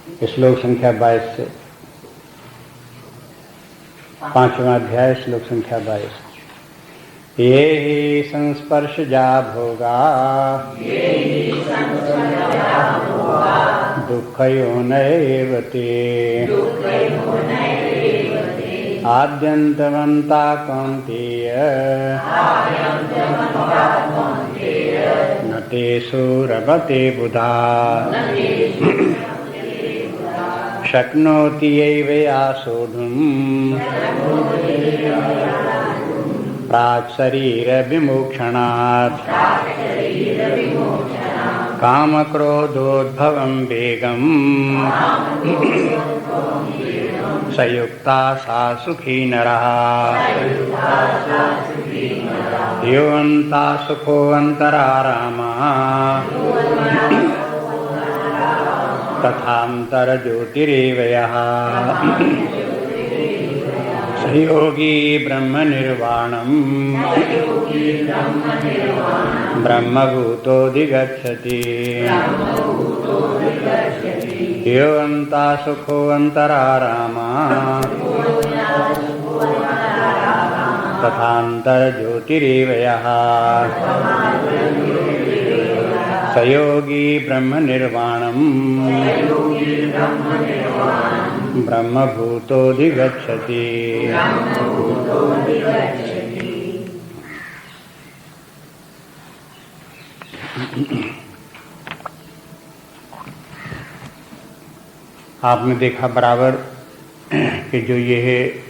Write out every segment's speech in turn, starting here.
श्लोक संख्या 22 से 5वां अध्याय श्लोक संख्या 22। ये हि संस्पर्शजा भोगा दुःखयोनयैव ते आद्यन्तवन्ता कौन्तेय न तेषु रमते बुधा शक्नोति यैवया सोढुम् प्राक्शरीरविमोक्षणात् कामक्रोधोद्भवं वेगम् सयुक्ता सा सुखी नरः योऽन्ता सुखोऽन्तरारामः तथान्तरज्योतिरेव यः स योगी ब्रह्मनिर्वाणम् ब्रह्मभूतोऽधिगच्छति योऽन्ता सुखोऽन्तरारामः तथान्तरज्योतिरेव यः स योगी ब्रह्मनिर्वाणम् ब्रह्मभूतोऽधिगच्छति। आपने देखा बराबर कि जो ये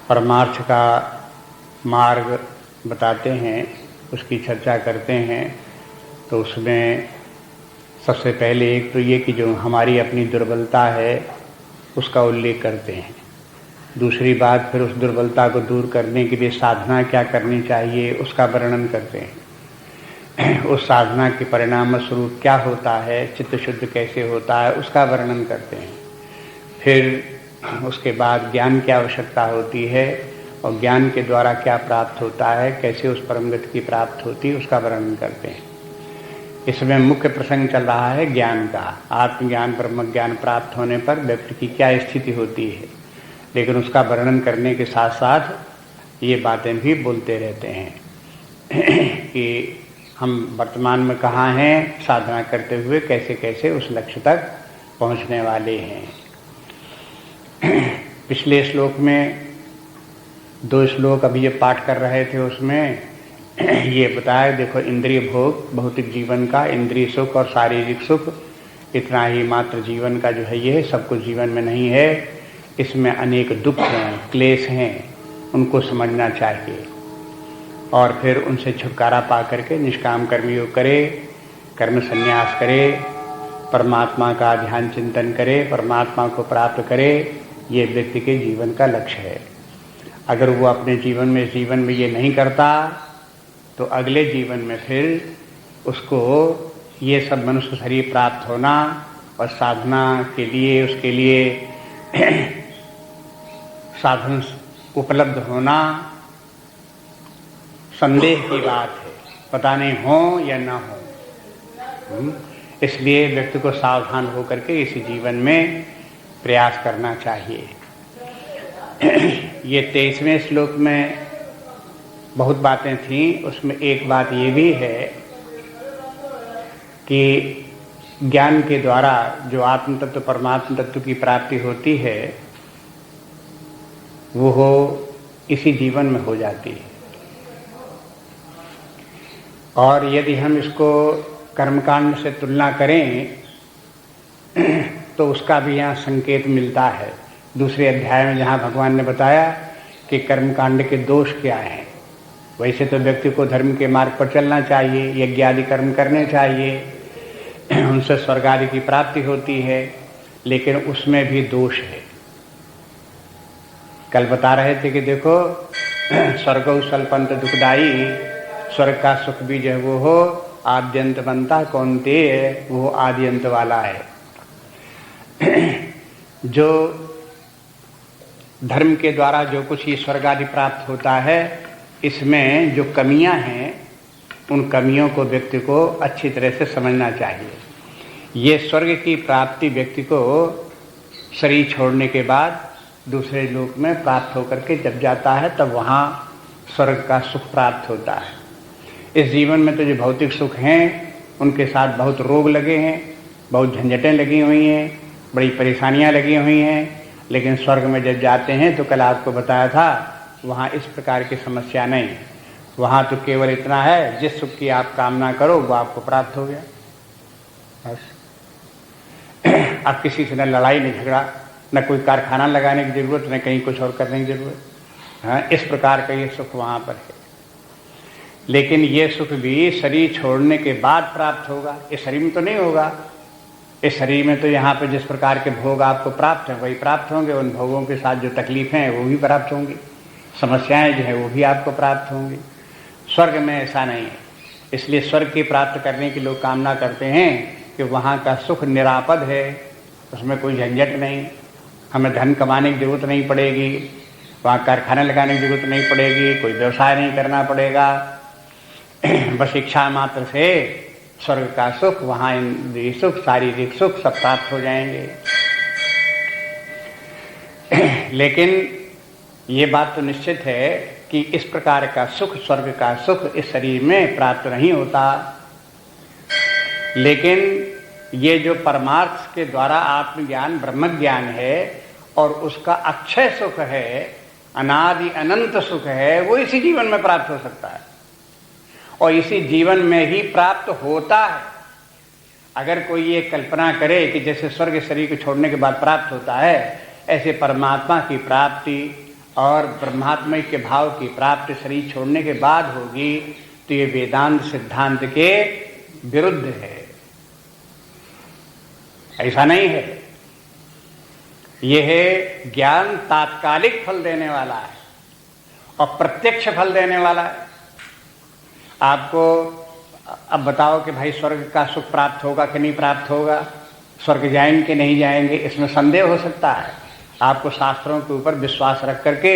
परमार्थ का मार्ग बताते हैं, उसकी चर्चा करते हैं, तो उसमें सबसे पहले एक तो ये कि जो हमारी अपनी दुर्बलता है उसका उल्लेख करते हैं। दूसरी बात फिर उस दुर्बलता को दूर करने के लिए साधना क्या करनी चाहिए उसका वर्णन करते हैं। उस साधना के परिणाम स्वरूप क्या होता है, चित्त शुद्ध कैसे होता है उसका वर्णन करते हैं। फिर उसके बाद ज्ञान की आवश्यकता होती है और ज्ञान के द्वारा क्या प्राप्त होता है, कैसे उस परम गति की प्राप्त होती है उसका वर्णन करते हैं। इसमें मुख्य प्रसंग चल रहा है ज्ञान का। आत्मज्ञान ब्रह्म ज्ञान प्राप्त होने पर व्यक्ति की क्या स्थिति होती है, लेकिन उसका वर्णन करने के साथ साथ ये बातें भी बोलते रहते हैं कि हम वर्तमान में कहाँ हैं, साधना करते हुए कैसे कैसे उस लक्ष्य तक पहुँचने वाले हैं। पिछले श्लोक में 2 श्लोक अभी ये पाठ कर रहे थे, उसमें ये बताया देखो इंद्रिय भोग भौतिक जीवन का, इंद्रिय सुख और शारीरिक सुख इतना ही मात्र जीवन का जो है ये सब कुछ जीवन में नहीं है। इसमें अनेक दुख हैं, क्लेश हैं, उनको समझना चाहिए और फिर उनसे छुटकारा पा करके निष्काम कर्मयोग करे, कर्म संन्यास करे, परमात्मा का ध्यान चिंतन करे, परमात्मा को प्राप्त करे। ये व्यक्ति के जीवन का लक्ष्य है। अगर वो अपने जीवन में ये नहीं करता तो अगले जीवन में फिर उसको ये सब मनुष्य शरीर प्राप्त होना और साधना के लिए उसके लिए साधन उपलब्ध होना संदेह की बात है, पता नहीं हो या ना हो। इसलिए व्यक्ति को सावधान होकर के इस जीवन में प्रयास करना चाहिए। ये 23वें श्लोक में बहुत बातें थीं, उसमें एक बात ये भी है कि ज्ञान के द्वारा जो आत्म तत्व परमात्म तत्व की प्राप्ति होती है वो हो इसी जीवन में हो जाती है। और यदि हम इसको कर्मकांड से तुलना करें तो उसका भी यहाँ संकेत मिलता है। दूसरे अध्याय में जहाँ भगवान ने बताया कि कर्मकांड के दोष क्या हैं। वैसे तो व्यक्ति को धर्म के मार्ग पर चलना चाहिए, यज्ञ आदि कर्म करने चाहिए, उनसे स्वर्ग आदि की प्राप्ति होती है, लेकिन उसमें भी दोष है। कल बता रहे थे कि देखो स्वर्गौ स्वल्पंत दुखदाई, स्वर्ग का सुख भी जो वो हो आद्यंत बनता कौन्तेय, वो आदि अंत वाला है। जो धर्म के द्वारा जो कुछ ये स्वर्ग आदि प्राप्त होता है, इसमें जो कमियां हैं उन कमियों को व्यक्ति को अच्छी तरह से समझना चाहिए। ये स्वर्ग की प्राप्ति व्यक्ति को शरीर छोड़ने के बाद दूसरे लोक में प्राप्त होकर के जब जाता है तब वहाँ स्वर्ग का सुख प्राप्त होता है। इस जीवन में तो जो भौतिक सुख हैं उनके साथ बहुत रोग लगे हैं, बहुत झंझटें लगी हुई हैं, बड़ी परेशानियां लगी हुई हैं, लेकिन स्वर्ग में जब जाते हैं तो कल आपको बताया था वहाँ इस प्रकार की समस्या नहीं। वहाँ तो केवल इतना है, जिस सुख की आप कामना करो वो आपको प्राप्त हो गया बस। अब किसी से न लड़ाई न झगड़ा, न कोई कारखाना लगाने की जरूरत, न कहीं कुछ और करने की जरूरत। हाँ, इस प्रकार का ये सुख वहाँ पर है। लेकिन ये सुख भी शरीर छोड़ने के बाद प्राप्त होगा, इस शरीर में तो नहीं होगा। इस शरीर में तो यहाँ पे जिस प्रकार के भोग आपको प्राप्त हैं वही प्राप्त होंगे, उन भोगों के साथ जो तकलीफें हैं वो भी प्राप्त होंगी, समस्याएं जो है वो भी आपको प्राप्त होंगी। स्वर्ग में ऐसा नहीं है। इसलिए स्वर्ग की प्राप्त करने की लोग कामना करते हैं कि वहाँ का सुख निरापद है, उसमें कोई झंझट नहीं, हमें धन कमाने की जरूरत नहीं पड़ेगी, वहाँ कारखाने लगाने की जरूरत नहीं पड़ेगी, कोई व्यवसाय नहीं करना पड़ेगा, बस इच्छा मात्र से स्वर्ग का सुख, वहाँ इंद्रिय सुख, शारीरिक सुख सब प्राप्त हो जाएंगे। लेकिन ये बात तो निश्चित है कि इस प्रकार का सुख, स्वर्ग का सुख इस शरीर में प्राप्त नहीं होता। लेकिन ये जो परमार्थ के द्वारा आत्मज्ञान, ब्रह्म ज्ञान है और उसका अक्षय सुख है, अनादि अनंत सुख है, वो इसी जीवन में प्राप्त हो सकता है और इसी जीवन में ही प्राप्त होता है। अगर कोई ये कल्पना करे कि जैसे स्वर्ग शरीर को छोड़ने के बाद प्राप्त होता है, ऐसे परमात्मा की प्राप्ति और ब्रह्मात्मा के भाव की प्राप्ति शरीर छोड़ने के बाद होगी, तो ये वेदांत सिद्धांत के विरुद्ध है। ऐसा नहीं है। यह है ज्ञान तात्कालिक फल देने वाला है और प्रत्यक्ष फल देने वाला है। आपको अब बताओ कि भाई स्वर्ग का सुख प्राप्त होगा कि नहीं प्राप्त होगा, स्वर्ग जाएंगे कि नहीं जाएंगे, इसमें संदेह हो सकता है। आपको शास्त्रों के ऊपर विश्वास रख करके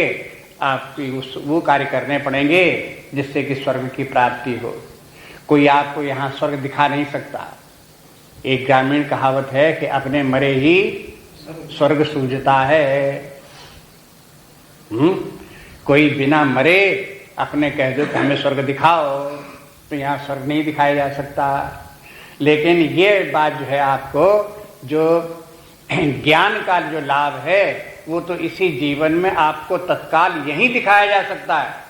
आपकी वो कार्य करने पड़ेंगे जिससे कि स्वर्ग की प्राप्ति हो। कोई आपको यहाँ स्वर्ग दिखा नहीं सकता। एक ग्रामीण कहावत है कि अपने मरे ही स्वर्ग सूझता है। कोई बिना मरे अपने कह दो कि हमें स्वर्ग दिखाओ, तो यहाँ स्वर्ग नहीं दिखाया जा सकता। लेकिन ये बात जो है, आपको जो ज्ञान का जो लाभ है वो तो इसी जीवन में आपको तत्काल यही दिखाया जा सकता है।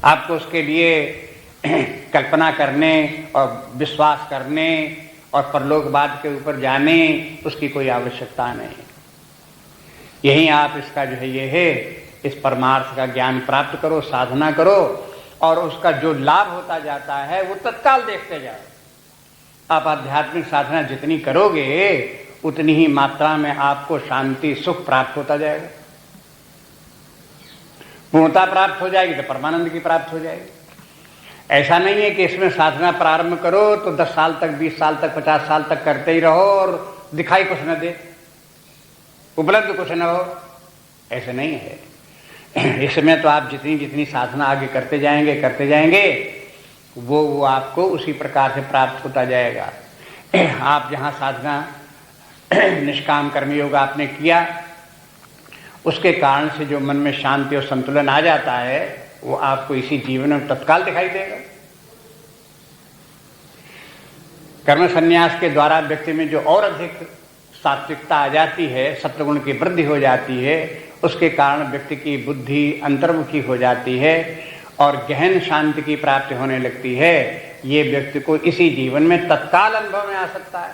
आपको उसके लिए कल्पना करने और विश्वास करने और परलोकवाद के ऊपर जाने उसकी कोई आवश्यकता नहीं। यही आप इसका जो है ये है, इस परमार्थ का ज्ञान प्राप्त करो, साधना करो और उसका जो लाभ होता जाता है वो तत्काल देखते जाओ। आप आध्यात्मिक साधना जितनी करोगे उतनी ही मात्रा में आपको शांति, सुख प्राप्त होता जाएगा। पूर्णता प्राप्त हो जाएगी तो परमानंद की प्राप्त हो जाएगी। ऐसा नहीं है कि इसमें साधना प्रारंभ करो तो 10 साल तक, 20 साल तक, 50 साल तक करते ही रहो और दिखाई कुछ न दे, उपलब्ध कुछ न हो। ऐसे नहीं है। इसमें तो आप जितनी जितनी साधना आगे करते जाएंगे वो आपको उसी प्रकार से प्राप्त होता जाएगा। आप जहाँ साधना निष्काम कर्मयोग आपने किया, उसके कारण से जो मन में शांति और संतुलन आ जाता है वो आपको इसी जीवन में तत्काल दिखाई देगा। कर्म संन्यास के द्वारा व्यक्ति में जो और अधिक सात्विकता आ जाती है, सत्वगुण की वृद्धि हो जाती है, उसके कारण व्यक्ति की बुद्धि अंतर्मुखी हो जाती है और गहन शांति की प्राप्ति होने लगती है। ये व्यक्ति को इसी जीवन में तत्काल अनुभव में आ सकता है।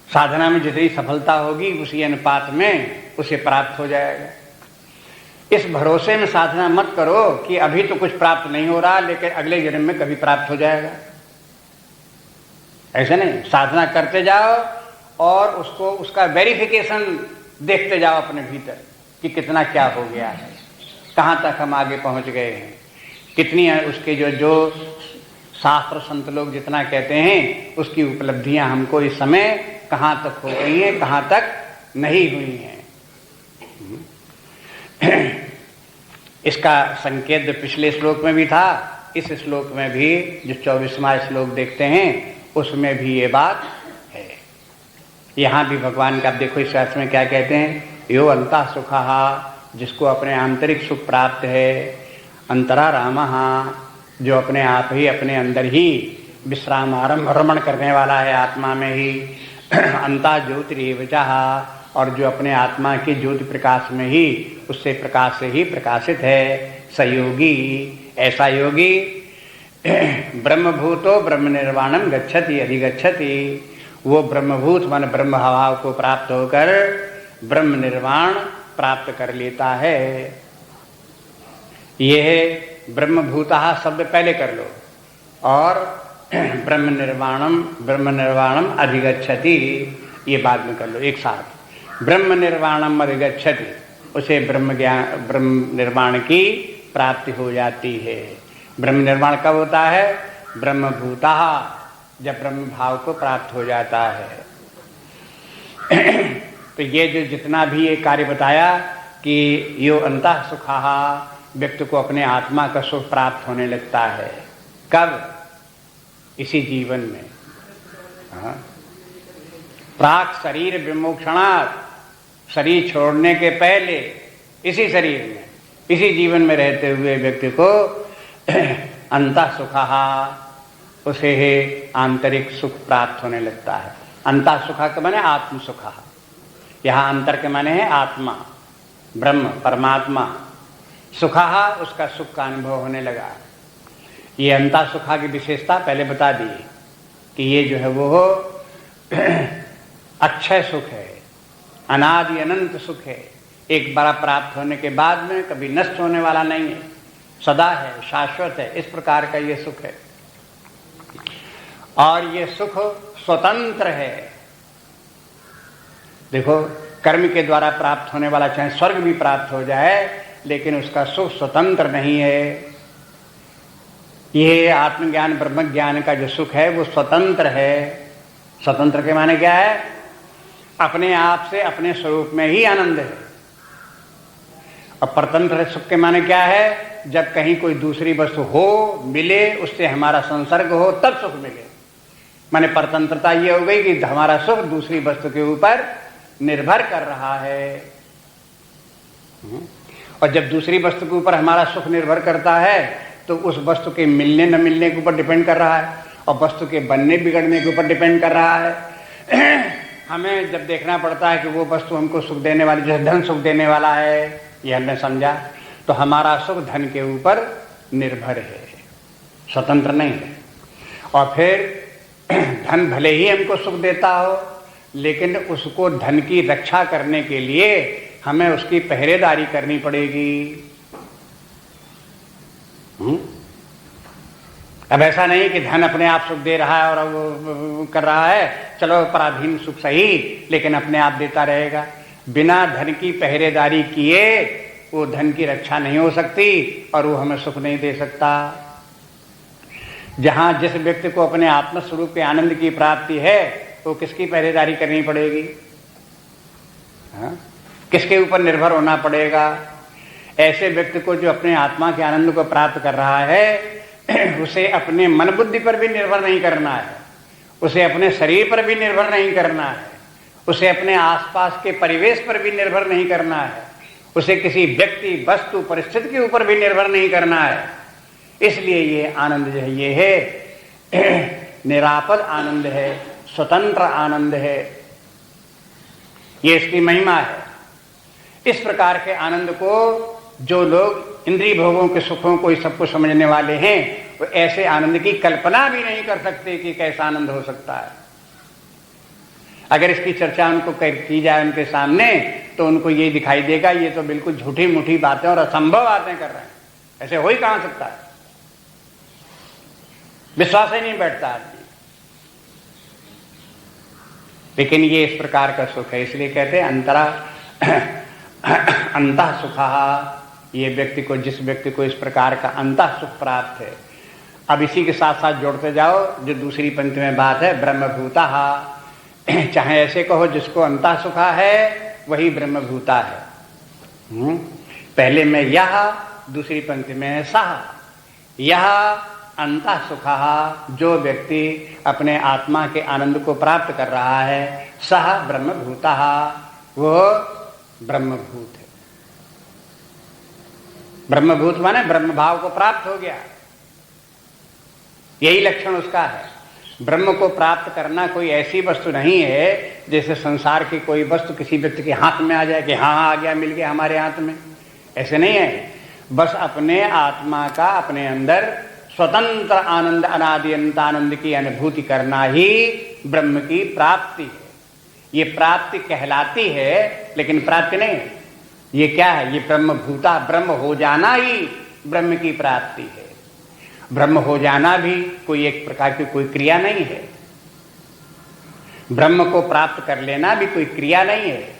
साधना में जितनी सफलता होगी उसी अनुपात में उसे प्राप्त हो जाएगा। इस भरोसे में साधना मत करो कि अभी तो कुछ प्राप्त नहीं हो रहा लेकिन अगले जन्म में कभी प्राप्त हो जाएगा। ऐसे नहीं, साधना करते जाओ और उसका वेरिफिकेशन देखते जाओ अपने भीतर कि कितना क्या हो गया है, कहाँ तक हम आगे पहुँच गए हैं, कितनी उसके जो शास्त्र संत लोग जितना कहते हैं उसकी उपलब्धियां हमको इस समय कहाँ तक हो गई हैं, कहाँ तक नहीं हुई हैं। इसका संकेत जो पिछले श्लोक में भी था, इस श्लोक में भी जो 24वां श्लोक देखते हैं उसमें भी ये बात है। यहाँ भी भगवान का, आप देखो इस शास्त्र में क्या कहते हैं, यो अंतः सुखः, जिसको अपने आंतरिक सुख प्राप्त है, अंतरा रामः, जो अपने आप ही अपने अंदर ही विश्राम रमण करने वाला है, आत्मा में ही, अंता ज्योतिरेवचः, और जो अपने आत्मा के ज्योति प्रकाश में ही, उससे प्रकाश से ही प्रकाशित है, सयोगी, ऐसा योगी ब्रह्मभूतो ब्रह्म निर्वाणम गच्छति अधिगच्छति, वो ब्रह्मभूत मन ब्रह्म भाव को प्राप्त होकर ब्रह्म निर्वाण प्राप्त कर लेता है। यह ब्रह्मभूतः शब्द पहले कर लो, और ब्रह्म निर्वाणम अधिगच्छति ये बाद में कर लो एक साथ। ब्रह्म निर्वाणम अधिगच्छति, उसे ब्रह्म निर्वाण की प्राप्ति हो जाती है। ब्रह्म निर्वाण कब होता है? ब्रह्मभूतः, जब ब्रह्म भाव को प्राप्त हो जाता है। तो ये जो जितना भी ये कार्य बताया कि यो अंतः सुखः, व्यक्ति को अपने आत्मा का सुख प्राप्त होने लगता है। कब? इसी जीवन में। प्राक शरीर विमोक्षणात्, शरीर छोड़ने के पहले इसी शरीर में, इसी जीवन में रहते हुए व्यक्ति को अंतः सुखः, उसे आंतरिक सुख प्राप्त होने लगता है। अंतः सुखः के माने आत्म सुखः, यहाँ अंतर के माने है आत्मा, ब्रह्म परमात्मा। सुखः, उसका सुख का अनुभव होने लगा। ये अंतः सुखा की विशेषता पहले बता दी कि ये जो है वो अक्षय सुख है, अनादि अनंत सुख है, एक बार प्राप्त होने के बाद में कभी नष्ट होने वाला नहीं है, सदा है, शाश्वत है। इस प्रकार का ये सुख है। और ये सुख स्वतंत्र है। देखो, कर्म के द्वारा प्राप्त होने वाला चाहे स्वर्ग भी प्राप्त हो जाए, लेकिन उसका सुख स्वतंत्र नहीं है। ये आत्मज्ञान ब्रह्म ज्ञान का जो सुख है वो स्वतंत्र है। स्वतंत्र के माने क्या है? अपने आप से, अपने स्वरूप में ही आनंद है। और परतंत्र सुख के माने क्या है? जब कहीं कोई दूसरी वस्तु हो, मिले, उससे हमारा संसर्ग हो, तब सुख मिले। माने परतंत्रता ये हो गई कि हमारा सुख दूसरी वस्तु के ऊपर निर्भर कर रहा है। और जब दूसरी वस्तु के ऊपर हमारा सुख निर्भर करता है तो उस वस्तु के मिलने न मिलने के ऊपर डिपेंड कर रहा है, और वस्तु के बनने बिगड़ने के ऊपर डिपेंड कर रहा है। हमें जब देखना पड़ता है कि वो वस्तु हमको सुख देने वाली, जैसे धन सुख देने वाला है, ये हमने समझा, तो हमारा सुख धन के ऊपर निर्भर है, स्वतंत्र नहीं है। और फिर धन भले ही हमको सुख देता हो, लेकिन उसको धन की रक्षा करने के लिए हमें उसकी पहरेदारी करनी पड़ेगी। अब ऐसा नहीं कि धन अपने आप सुख दे रहा है और वो कर रहा है, चलो पराधीन सुख सही, लेकिन अपने आप देता रहेगा। बिना धन की पहरेदारी किए वो धन की रक्षा नहीं हो सकती और वो हमें सुख नहीं दे सकता। जहां जिस व्यक्ति को अपने आत्मस्वरूप के आनंद की प्राप्ति है, तो किसकी पहरेदारी करनी पड़ेगी? किसके ऊपर निर्भर होना पड़ेगा? ऐसे व्यक्ति को जो अपने आत्मा के आनंद को प्राप्त कर रहा है, उसे अपने मन बुद्धि पर भी निर्भर नहीं करना है, उसे अपने शरीर पर भी निर्भर नहीं करना है, उसे अपने आसपास के परिवेश पर भी निर्भर नहीं करना है, उसे किसी व्यक्ति वस्तु परिस्थिति के ऊपर भी निर्भर नहीं करना है। इसलिए ये आनंद जो है, ये है निरापद आनंद है, स्वतंत्र आनंद है, ये इसकी महिमा है। इस प्रकार के आनंद को जो लोग इंद्रिय भोगों के सुखों को, इस सबको समझने वाले हैं, वो ऐसे आनंद की कल्पना भी नहीं कर सकते कि कैसा आनंद हो सकता है। अगर इसकी चर्चा उनको की जाए उनके सामने, तो उनको ये दिखाई देगा ये तो बिल्कुल झूठी मूठी बातें और असंभव बातें कर रहे हैं, ऐसे हो ही कहां सकता है, विश्वास ही नहीं बैठता आदमी। लेकिन ये इस प्रकार का सुख है, इसलिए कहते हैं अंतरा अंतः सुखः। ये व्यक्ति को, जिस व्यक्ति को इस प्रकार का अंतः सुख प्राप्त है। अब इसी के साथ साथ जोड़ते जाओ जो दूसरी पंक्ति में बात है, ब्रह्मभूतः। चाहे ऐसे कहो जिसको अंतः सुखा है वही ब्रह्मभूता है। पहले में यह दूसरी पंक्ति में है सह। यह अंतः सुखः, जो व्यक्ति अपने आत्मा के आनंद को प्राप्त कर रहा है, सह ब्रह्मभूतः, वो ब्रह्मभूत है। ब्रह्मभूत माने ब्रह्म भाव को प्राप्त हो गया, यही लक्षण उसका है। ब्रह्म को प्राप्त करना कोई ऐसी वस्तु नहीं है जैसे संसार की कोई वस्तु किसी व्यक्ति के हाथ में आ जाए कि हाँ आ गया, मिल गया हमारे हाथ में, ऐसे नहीं है। बस अपने आत्मा का अपने अंदर स्वतंत्र आनंद, अनादि अनंत आनंद की अनुभूति करना ही ब्रह्म की प्राप्ति है। ये प्राप्ति कहलाती है लेकिन प्राप्ति नहीं है। ये क्या है? ये ब्रह्मभूता, ब्रह्म हो जाना ही ब्रह्म की प्राप्ति है। ब्रह्म हो जाना भी कोई एक प्रकार की कोई क्रिया नहीं है। ब्रह्म को प्राप्त कर लेना भी कोई क्रिया नहीं है।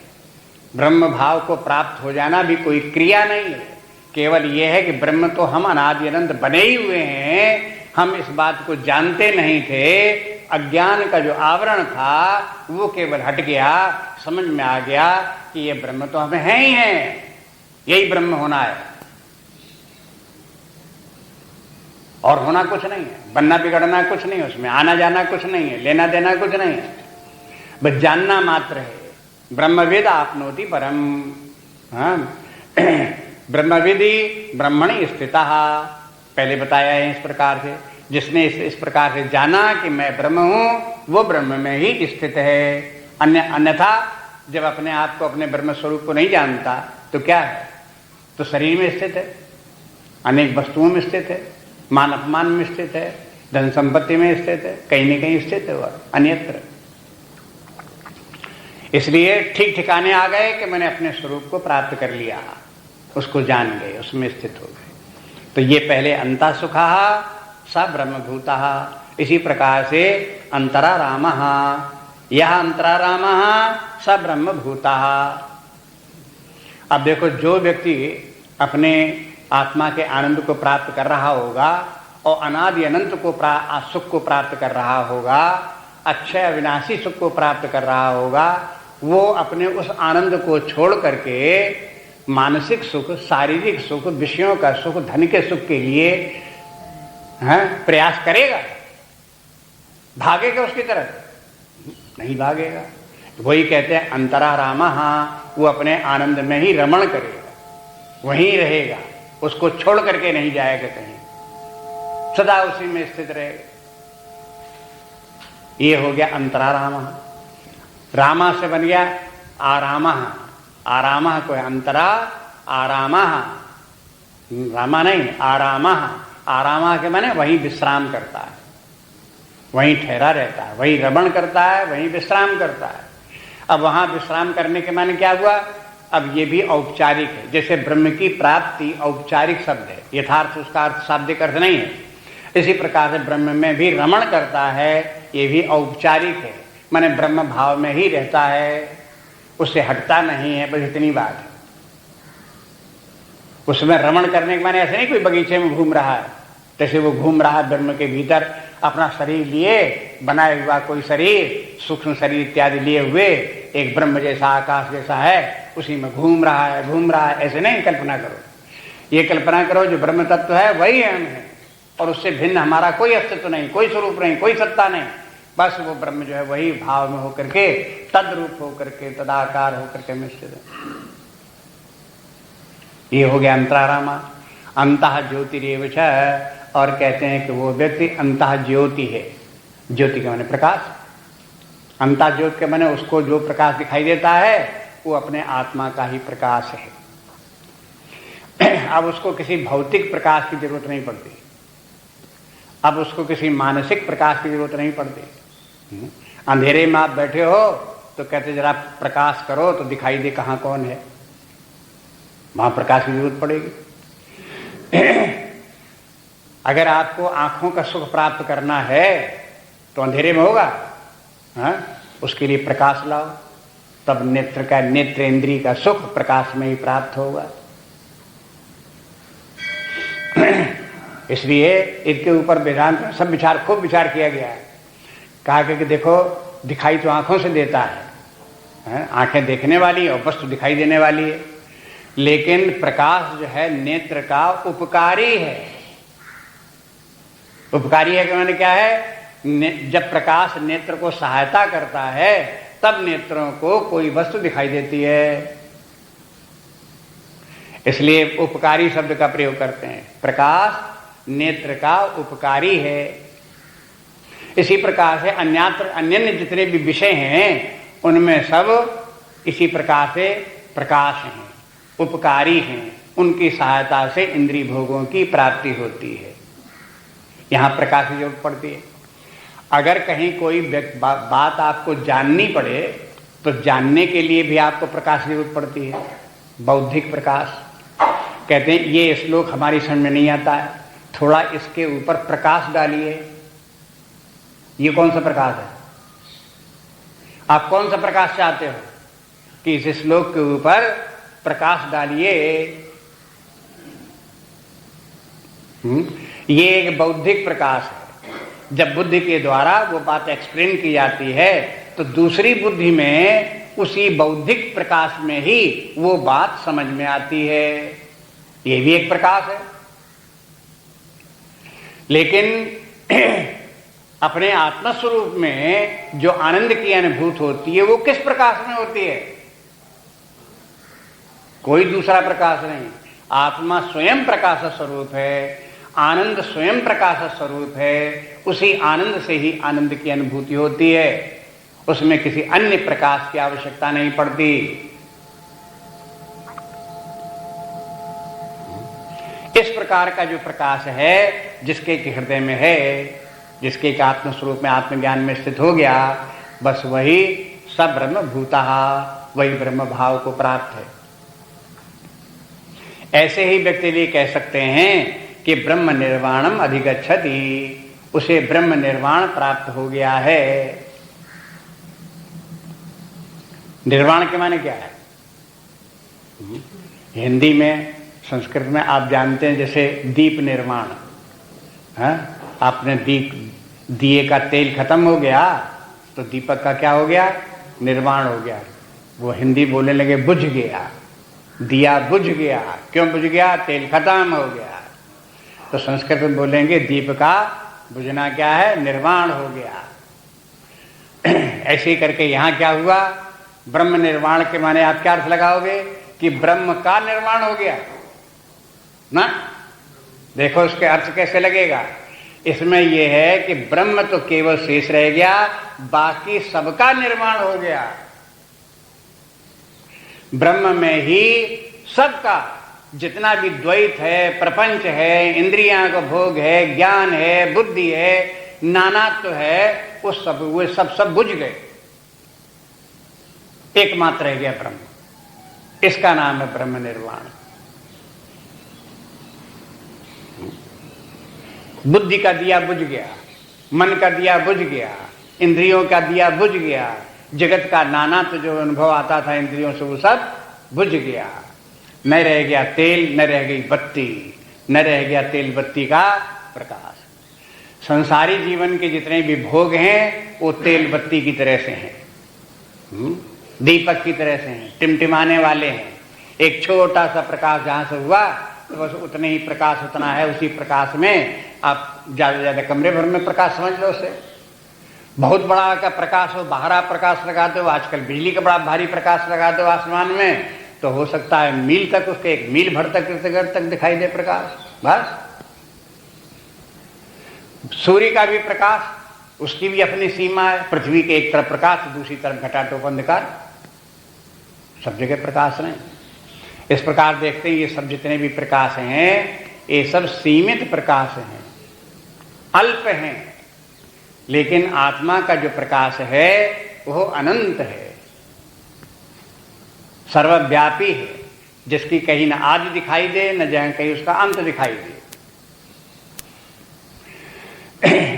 ब्रह्म भाव को प्राप्त हो जाना भी कोई क्रिया नहीं है। केवल यह है कि ब्रह्म तो हम अनादि अनंत बने ही हुए हैं, हम इस बात को जानते नहीं थे। अज्ञान का जो आवरण था वो केवल हट गया, समझ में आ गया कि ये ब्रह्म तो हम हैं ही हैं, यही ब्रह्म होना है और होना कुछ नहीं है। बनना बिगड़ना कुछ नहीं है, उसमें आना जाना कुछ नहीं है, लेना देना कुछ नहीं है, बस जानना मात्र है। ब्रह्मविद आपनोति परम। हाँ, ब्रह्मविदि ब्रह्मणि स्थितः, पहले बताया है इस प्रकार से। जिसने इस प्रकार से जाना कि मैं ब्रह्म हूं, वो ब्रह्म में ही स्थित है। अन्यथा जब अपने आप को, अपने ब्रह्म स्वरूप को नहीं जानता तो क्या है? तो शरीर में स्थित है, अनेक वस्तुओं में स्थित है, मान अपमान में स्थित है, धन संपत्ति में स्थित है, कहीं न कहीं स्थित है वह अन्यत्र। इसलिए ठीक ठिकाने आ गए कि मैंने अपने स्वरूप को प्राप्त कर लिया, उसको जान गए, उसमें स्थित हो गए। तो ये पहले अंतः सुखः स ब्रह्मभूतः। इसी प्रकार से अंतरारामः, यह अंतरारामः स ब्रह्मभूतः। अब देखो, जो व्यक्ति अपने आत्मा के आनंद को प्राप्त कर रहा होगा और अनादि अनंत को सुख को प्राप्त कर रहा होगा, अक्षय अविनाशी सुख को प्राप्त कर रहा होगा, वो अपने उस आनंद को छोड़ करके मानसिक सुख, शारीरिक सुख, विषयों का सुख, धन के सुख के लिए प्रयास करेगा? भागेगा उसकी तरफ? नहीं भागेगा। वही कहते हैं अंतरारामः, वो अपने आनंद में ही रमण करेगा, वहीं रहेगा, उसको छोड़ करके नहीं जाएगा कहीं, सदा उसी में स्थित रहेगा। ये हो गया अंतरारामः। रामा से बन गया आरामः। आरामः को अंतरा आरामः, रामा नहीं, आरामः। आरामः के माने वहीं विश्राम करता है, वहीं ठहरा रहता है, वहीं रमण करता है, वहीं विश्राम करता है। अब वहां विश्राम करने के माने क्या हुआ? अब ये भी औपचारिक है। जैसे ब्रह्म की प्राप्ति औपचारिक शब्द है, यथार्थ उसका अर्थ शाब्दिक अर्थ नहीं है। इसी प्रकार से ब्रह्म में भी रमण करता है, ये भी औपचारिक है, माने ब्रह्म भाव में ही रहता है, उससे हटता नहीं है, बस इतनी बात है। उसमें रमण करने के माने ऐसे नहीं कोई बगीचे में घूम रहा है, जैसे वो घूम रहा है ब्रह्म के भीतर, अपना शरीर लिए, बनाया हुआ कोई शरीर, सूक्ष्म शरीर इत्यादि लिए हुए, एक ब्रह्म जैसा, आकाश जैसा है, उसी में घूम रहा है, ऐसे नहीं कल्पना करो। ये कल्पना करो जो ब्रह्म तत्व है वही हम है, और उससे भिन्न हमारा कोई अस्तित्व नहीं, कोई स्वरूप नहीं, कोई सत्ता नहीं। बस वो ब्रह्म जो है वही भाव में होकर के, तद रूप होकर के, तदाकार होकर के मिश्रित है। ये हो गया अंतरारामा। अंतः ज्योतिरेव च, और कहते हैं कि वो व्यक्ति अंतः ज्योति है। ज्योति के माने प्रकाश, अंतः ज्योति के माने उसको जो प्रकाश दिखाई देता है वो अपने आत्मा का ही प्रकाश है। अब उसको किसी भौतिक प्रकाश की जरूरत नहीं पड़ती, अब उसको किसी मानसिक प्रकाश की जरूरत नहीं पड़ती। अंधेरे में आप बैठे हो तो कहते जरा प्रकाश करो तो दिखाई दे कहाँ कौन है, वहां प्रकाश की जरूरत पड़ेगी। अगर आपको आंखों का सुख प्राप्त करना है तो अंधेरे में होगा, उसके लिए प्रकाश लाओ, तब नेत्र का, नेत्र इंद्रिय का सुख प्रकाश में ही प्राप्त होगा। इसलिए इसके ऊपर वेदांत सब खूब विचार किया गया है। कहा कि देखो, दिखाई तो आंखों से देता है, आंखें देखने वाली और वस्तु दिखाई देने वाली है, लेकिन प्रकाश जो है नेत्र का उपकारी है। उपकारी है कि माने क्या है? जब प्रकाश नेत्र को सहायता करता है तब नेत्रों को कोई वस्तु दिखाई देती है, इसलिए उपकारी शब्द का प्रयोग करते हैं। प्रकाश नेत्र का उपकारी है। इसी प्रकार से अन्य जितने भी विषय हैं उनमें सब इसी प्रकार से प्रकाश हैं, उपकारी हैं, उनकी सहायता से इंद्रिय भोगों की प्राप्ति होती है। यहां प्रकाश की जरूरत पड़ती है। अगर कहीं कोई बात आपको जाननी पड़े तो जानने के लिए भी आपको प्रकाश की जरूरत पड़ती है, बौद्धिक प्रकाश। कहते हैं ये श्लोक हमारी समझ में नहीं आता है, थोड़ा इसके ऊपर प्रकाश डालिए। ये कौन सा प्रकाश है? आप कौन सा प्रकाश चाहते हो कि इस श्लोक के ऊपर प्रकाश डालिए? ये एक बौद्धिक प्रकाश है। जब बुद्धि के द्वारा वो बात एक्सप्लेन की जाती है तो दूसरी बुद्धि में उसी बौद्धिक प्रकाश में ही वो बात समझ में आती है। ये भी एक प्रकाश है। लेकिन अपने आत्मस्वरूप में जो आनंद की अनुभूति होती है वो किस प्रकाश में होती है? कोई दूसरा प्रकाश नहीं। आत्मा स्वयं प्रकाश स्वरूप है, आनंद स्वयं प्रकाश स्वरूप है। उसी आनंद से ही आनंद की अनुभूति होती है, उसमें किसी अन्य प्रकाश की आवश्यकता नहीं पड़ती। इस प्रकार का जो प्रकाश है जिसके हृदय में है, जिसके आत्म स्वरूप में आत्मज्ञान में स्थित हो गया, बस वही सब ब्रह्म भूतः, वही ब्रह्म भाव को प्राप्त है। ऐसे ही व्यक्ति भी कह सकते हैं कि ब्रह्म निर्वाणम अधिगच्छति, उसे ब्रह्म निर्वाण प्राप्त हो गया है। निर्वाण के माने क्या है? हिंदी में, संस्कृत में आप जानते हैं जैसे दीप निर्वाण है। आपने दिए का तेल खत्म हो गया तो दीपक का क्या हो गया? निर्वाण हो गया। वो हिंदी बोलने लगे बुझ गया, दिया बुझ गया। क्यों बुझ गया? तेल खत्म हो गया। तो संस्कृत में बोलेंगे दीप का बुझना क्या है? निर्वाण हो गया। ऐसे ही करके यहां क्या हुआ? ब्रह्म निर्वाण के माने आप क्या अर्थ लगाओगे? कि ब्रह्म का निर्वाण हो गया ना। देखो इसके अर्थ कैसे लगेगा। इसमें यह है कि ब्रह्म तो केवल शेष रह गया, बाकी सबका निर्माण हो गया। ब्रह्म में ही सबका जितना भी द्वैत है, प्रपंच है, इंद्रियां का भोग है, ज्ञान है, बुद्धि है, नानात्व है, उस सब वे सब बुझ गए। एकमात्र रह गया ब्रह्म। इसका नाम है ब्रह्म निर्वाण। बुद्धि का दिया बुझ गया, मन का दिया बुझ गया, इंद्रियों का दिया बुझ गया, जगत का नानात्व जो अनुभव आता था इंद्रियों से वो सब बुझ गया। न रह गया तेल, न रह गई बत्ती, न रह गया तेल बत्ती का प्रकाश। संसारी जीवन के जितने भी भोग हैं वो तेल बत्ती की तरह से हैं, दीपक की तरह से हैं, टिमटिमाने वाले हैं। एक छोटा सा प्रकाश जहां से हुआ तो बस उतने ही प्रकाश उतना है। उसी प्रकाश में आप ज्यादा से ज्यादा कमरे भर में प्रकाश समझ लो उसे। बहुत बड़ा का प्रकाश हो, बाहर आप प्रकाश लगाते हो, आजकल बिजली का बड़ा भारी प्रकाश लगाते हो आसमान में, तो हो सकता है मील तक, उसके 1 मील भर तक दिखाई दे प्रकाश। बस सूर्य का भी प्रकाश, उसकी भी अपनी सीमा है। पृथ्वी के एक तरफ प्रकाश, दूसरी तरफ घटाटोप अंधकार, सब जगह प्रकाश नहीं। इस प्रकार देखते हैं ये सब जितने भी प्रकाश हैं ये सब सीमित प्रकाश हैं, अल्प हैं। लेकिन आत्मा का जो प्रकाश है वो अनंत है, सर्वव्यापी है, जिसकी कहीं न आदि दिखाई दे न जहां कहीं उसका अंत दिखाई दे।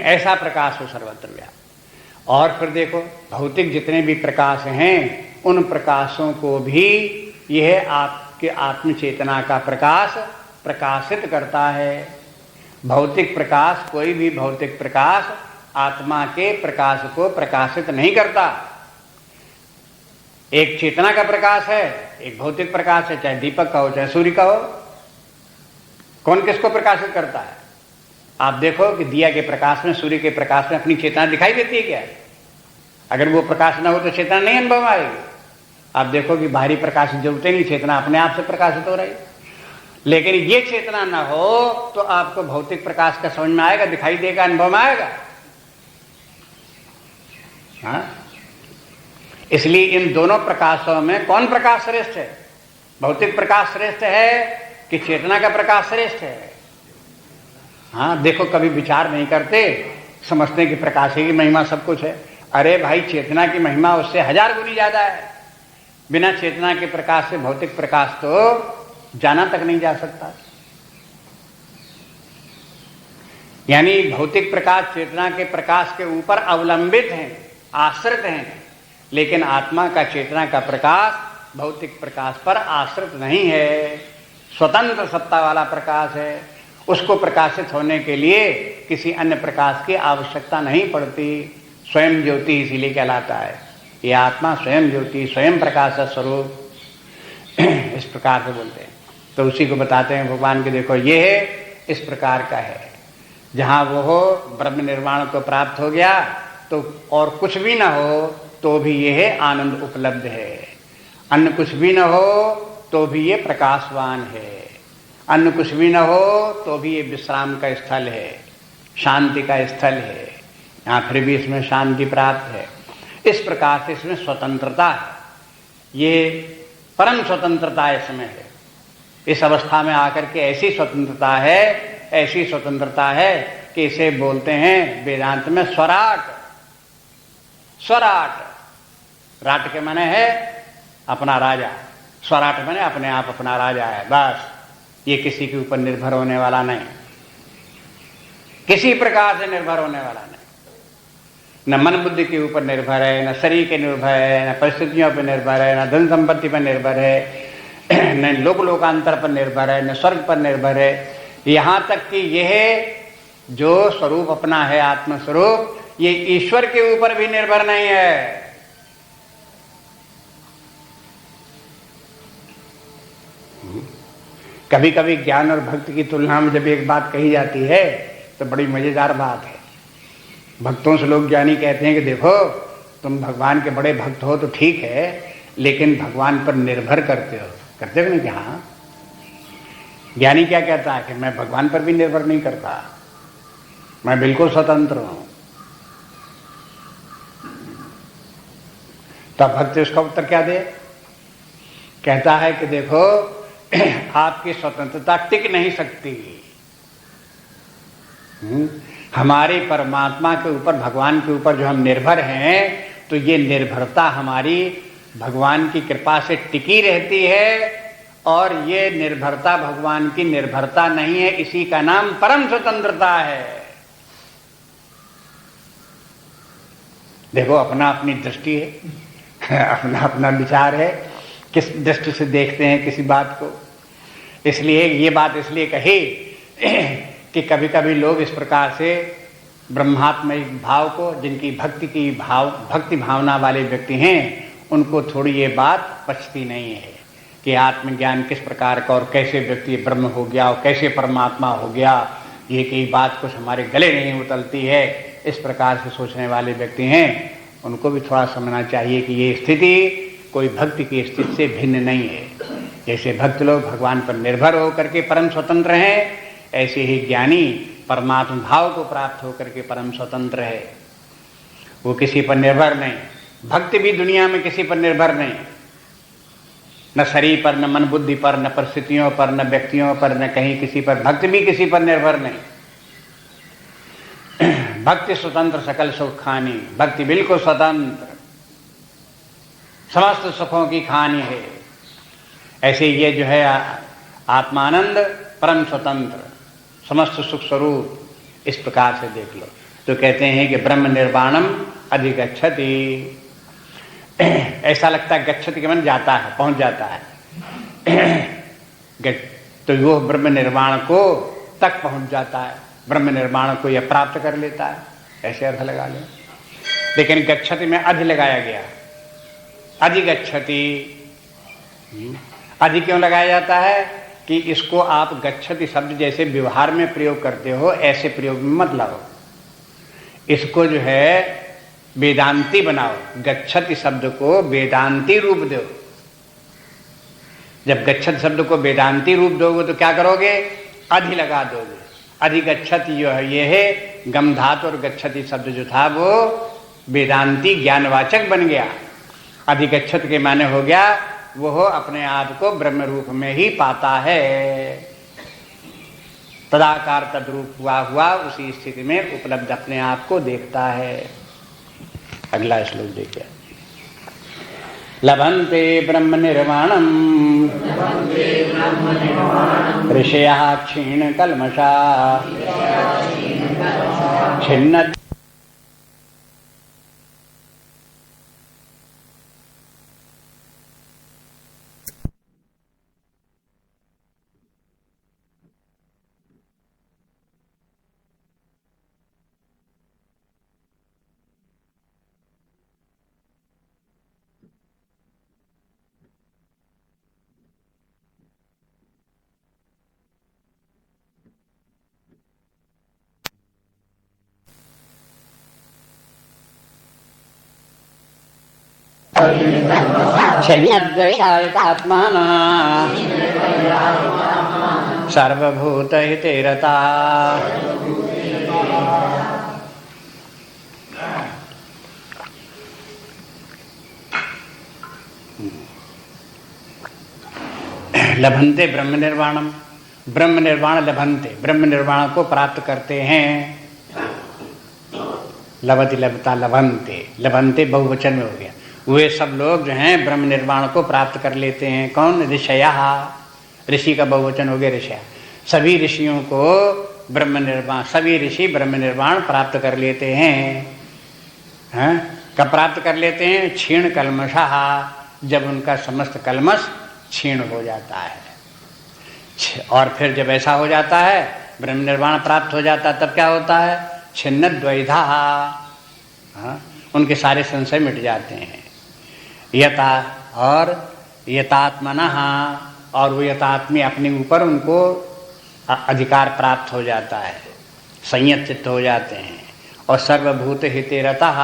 ऐसा प्रकाश हो सर्वत्र व्यापक। और फिर देखो भौतिक जितने भी प्रकाश हैं उन प्रकाशों को भी यह आपके आत्म चेतना का प्रकाश प्रकाशित करता है। भौतिक प्रकाश, कोई भी भौतिक प्रकाश आत्मा के प्रकाश को प्रकाशित नहीं करता। एक चेतना का प्रकाश है, एक भौतिक प्रकाश है, चाहे दीपक का हो चाहे सूर्य का हो। कौन किसको प्रकाशित करता है? आप देखो कि दिया के प्रकाश में, सूर्य के प्रकाश में अपनी चेतना दिखाई देती है क्या? अगर वो प्रकाश ना हो तो चेतना नहीं अनुभव आएगी। आप देखो कि बाहरी प्रकाश की जरूरत नहीं, चेतना अपने आप से प्रकाशित हो रही। लेकिन ये चेतना ना हो तो आपको भौतिक प्रकाश का समझ में आएगा, दिखाई देगा, अनुभव में आएगा। हाँ, इसलिए इन दोनों प्रकाशों में कौन प्रकाश श्रेष्ठ है? भौतिक प्रकाश श्रेष्ठ है कि चेतना का प्रकाश श्रेष्ठ है? हाँ, देखो कभी विचार नहीं करते, समझते कि प्रकाश की महिमा सब कुछ है। अरे भाई, चेतना की महिमा उससे 1000 गुनी ज्यादा है। बिना चेतना के प्रकाश से भौतिक प्रकाश तो जाना तक नहीं जा सकता। यानी भौतिक प्रकाश चेतना के प्रकाश के ऊपर अवलंबित हैं, आश्रित हैं, लेकिन आत्मा का, चेतना का प्रकाश भौतिक प्रकाश पर आश्रित नहीं है, स्वतंत्र सत्ता वाला प्रकाश है। उसको प्रकाशित होने के लिए किसी अन्य प्रकाश की आवश्यकता नहीं पड़ती। स्वयं ज्योति इसीलिए कहलाता है। ये आत्मा स्वयं ज्योति, स्वयं प्रकाश स्वरूप, इस प्रकार से बोलते हैं। तो उसी को बताते हैं भगवान के, देखो ये है, इस प्रकार का है। जहाँ वो हो, ब्रह्म निर्वाण को प्राप्त हो गया तो और कुछ भी ना हो तो भी ये है आनंद उपलब्ध है। अन्य कुछ भी ना हो तो भी ये प्रकाशवान है। अन्य कुछ भी न हो तो भी ये विश्राम का स्थल है, शांति का स्थल है। यहाँ फिर भी इसमें शांति प्राप्त है। इस प्रकार से इसमें स्वतंत्रता है, ये परम स्वतंत्रता इसमें है। इस अवस्था में आकर के ऐसी स्वतंत्रता है, ऐसी स्वतंत्रता है कि इसे बोलते हैं वेदांत में स्वराट। स्वराट, राट के माने है अपना राजा, स्वराट माने अपने आप अपना राजा है। बस, ये किसी के ऊपर निर्भर होने वाला नहीं, किसी प्रकार से निर्भर होने वाला नहीं। न मन बुद्धि के ऊपर निर्भर है, न शरीर के निर्भर है, न परिस्थितियों पर निर्भर है, न धन संपत्ति पर निर्भर है, न लोक लोकांतर पर निर्भर है, न स्वर्ग पर निर्भर है। यहाँ तक कि यह जो स्वरूप अपना है, आत्म स्वरूप, ये ईश्वर के ऊपर भी निर्भर नहीं है। कभी कभी ज्ञान और भक्ति की तुलना में जब एक बात कही जाती है तो बड़ी मजेदार बात है। भक्तों से लोग ज्ञानी कहते हैं कि देखो, तुम भगवान के बड़े भक्त हो तो ठीक है, लेकिन भगवान पर निर्भर करते हो नहीं? कि हाँ, ज्ञानी क्या कहता है कि मैं भगवान पर भी निर्भर नहीं करता, मैं बिल्कुल स्वतंत्र हूं। तब भक्त उसका उत्तर क्या दे? कहता है कि देखो, आपकी स्वतंत्रता टिक नहीं सकती। हमारे परमात्मा के ऊपर, भगवान के ऊपर जो हम निर्भर हैं, तो ये निर्भरता हमारी भगवान की कृपा से टिकी रहती है, और ये निर्भरता भगवान की निर्भरता नहीं है। इसी का नाम परम स्वतंत्रता है। देखो, अपना अपनी दृष्टि है, अपना अपना विचार है, किस दृष्टि से देखते हैं किसी बात को। इसलिए ये बात इसलिए कही कि कभी कभी लोग इस प्रकार से ब्रह्मात्मिक भाव को, जिनकी भक्ति भावना वाले व्यक्ति हैं, उनको थोड़ी ये बात पचती नहीं है कि आत्मज्ञान किस प्रकार का और कैसे व्यक्ति ब्रह्म हो गया और कैसे परमात्मा हो गया। ये कि बात कुछ हमारे गले नहीं उतलती है। इस प्रकार से सोचने वाले व्यक्ति हैं, उनको भी थोड़ा समझना चाहिए कि ये स्थिति कोई भक्ति की स्थिति से भिन्न नहीं है। जैसे भक्त लोग भगवान पर निर्भर होकर के परम स्वतंत्र हैं, ऐसे ही ज्ञानी परमात्मा भाव को प्राप्त होकर के परम स्वतंत्र है। वो किसी पर निर्भर नहीं। भक्त भी दुनिया में किसी पर निर्भर नहीं, न शरीर पर, न मन बुद्धि पर, न परिस्थितियों पर, न व्यक्तियों पर, न कहीं किसी पर। भक्त भी किसी पर निर्भर नहीं। भक्ति स्वतंत्र सकल सुख खानी, भक्ति बिल्कुल स्वतंत्र, समस्त सुखों की खानी है। ऐसे ये जो है आत्मानंद परम स्वतंत्र, समस्त सुख स्वरूप, इस प्रकार से देख लो। तो कहते हैं कि ब्रह्म निर्वाणम अधिगच्छति। ऐसा लगता है गच्छति के मन जाता है, पहुंच जाता है। तो वो ब्रह्म निर्वाण को तक पहुंच जाता है, ब्रह्म निर्वाण को यह प्राप्त कर लेता है, ऐसे अर्थ लगा लें। लेकिन गच्छति में अधि लगाया गया, अधिगच्छति। अधि क्यों लगाया जाता है कि इसको आप गच्छति शब्द जैसे व्यवहार में प्रयोग करते हो ऐसे प्रयोग में मत लाओ, इसको जो है वेदांती बनाओ। गच्छति शब्द को वेदांती रूप दो। जब गच्छति शब्द को वेदांती रूप दोगे तो क्या करोगे? अधि लगा दोगे। अधिगच्छति जो है ये है गम धातु और गच्छति शब्द जो था वो वेदांती ज्ञानवाचक बन गया। अधिगच्छत के माने हो गया वो अपने आप को ब्रह्म रूप में ही पाता है। तदाकार तद्रूप हुआ उसी स्थिति में उपलब्ध अपने आप को देखता है। अगला श्लोक देखिए। लभन्ते ब्रह्म निर्वाणम ऋषयः क्षीण कल्मषा छिन्न। क्षम्यद्वैतात्मानः सर्वभूतहिते रताः। लभन्ते ब्रह्म निर्वाणम। ब्रह्म निर्वाण लभन्ते, ब्रह्म निर्वाण को प्राप्त करते हैं। लभति लभता लभन्ते, लभन्ते बहुवचन में हो गया। वे सब लोग जो हैं ब्रह्म निर्वाण को प्राप्त कर लेते हैं। कौन? ऋषयः, ऋषि का बहुवचन हो गया ऋषय। सभी ऋषियों को ब्रह्म निर्वाण, सभी ऋषि ब्रह्म निर्वाण प्राप्त कर लेते हैं। कब प्राप्त कर लेते हैं? क्षीण कल्मषः, जब उनका समस्त कल्मष क्षीण हो जाता है। और फिर जब ऐसा हो जाता है ब्रह्म निर्वाण प्राप्त हो जाता है तब क्या होता है? छिन्न द्वैधा, उनके सारे संशय मिट जाते हैं। यथा और यथात्मनः, और वो यथात्मी अपने ऊपर उनको अधिकार प्राप्त हो जाता है, संयत चित्त हो जाते हैं। और सर्वभूत हिते रतः,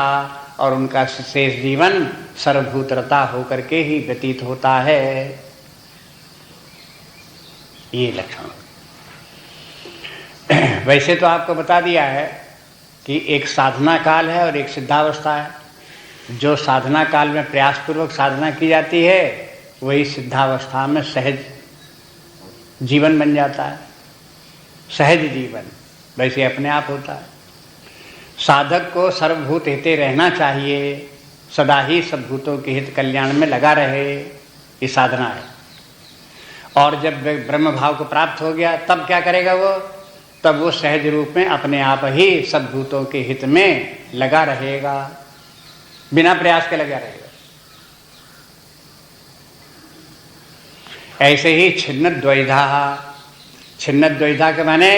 और उनका शेष जीवन सर्वभूत रता होकर के ही व्यतीत होता है। ये लक्षण। वैसे तो आपको बता दिया है कि एक साधना काल है और एक सिद्धावस्था है। जो साधना काल में प्रयासपूर्वक साधना की जाती है वही सिद्धावस्था में सहज जीवन बन जाता है। सहज जीवन वैसे अपने आप होता है। साधक को सर्वभूत हिते रहना चाहिए, सदा ही सब भूतों के हित कल्याण में लगा रहे, ये साधना है। और जब ब्रह्म भाव को प्राप्त हो गया तब क्या करेगा वो? तब वो सहज रूप में अपने आप ही सब भूतों के हित में लगा रहेगा, बिना प्रयास के लगा रहेगा। ऐसे ही छिन्न द्वैधा, छिन्न द्वैधा के माने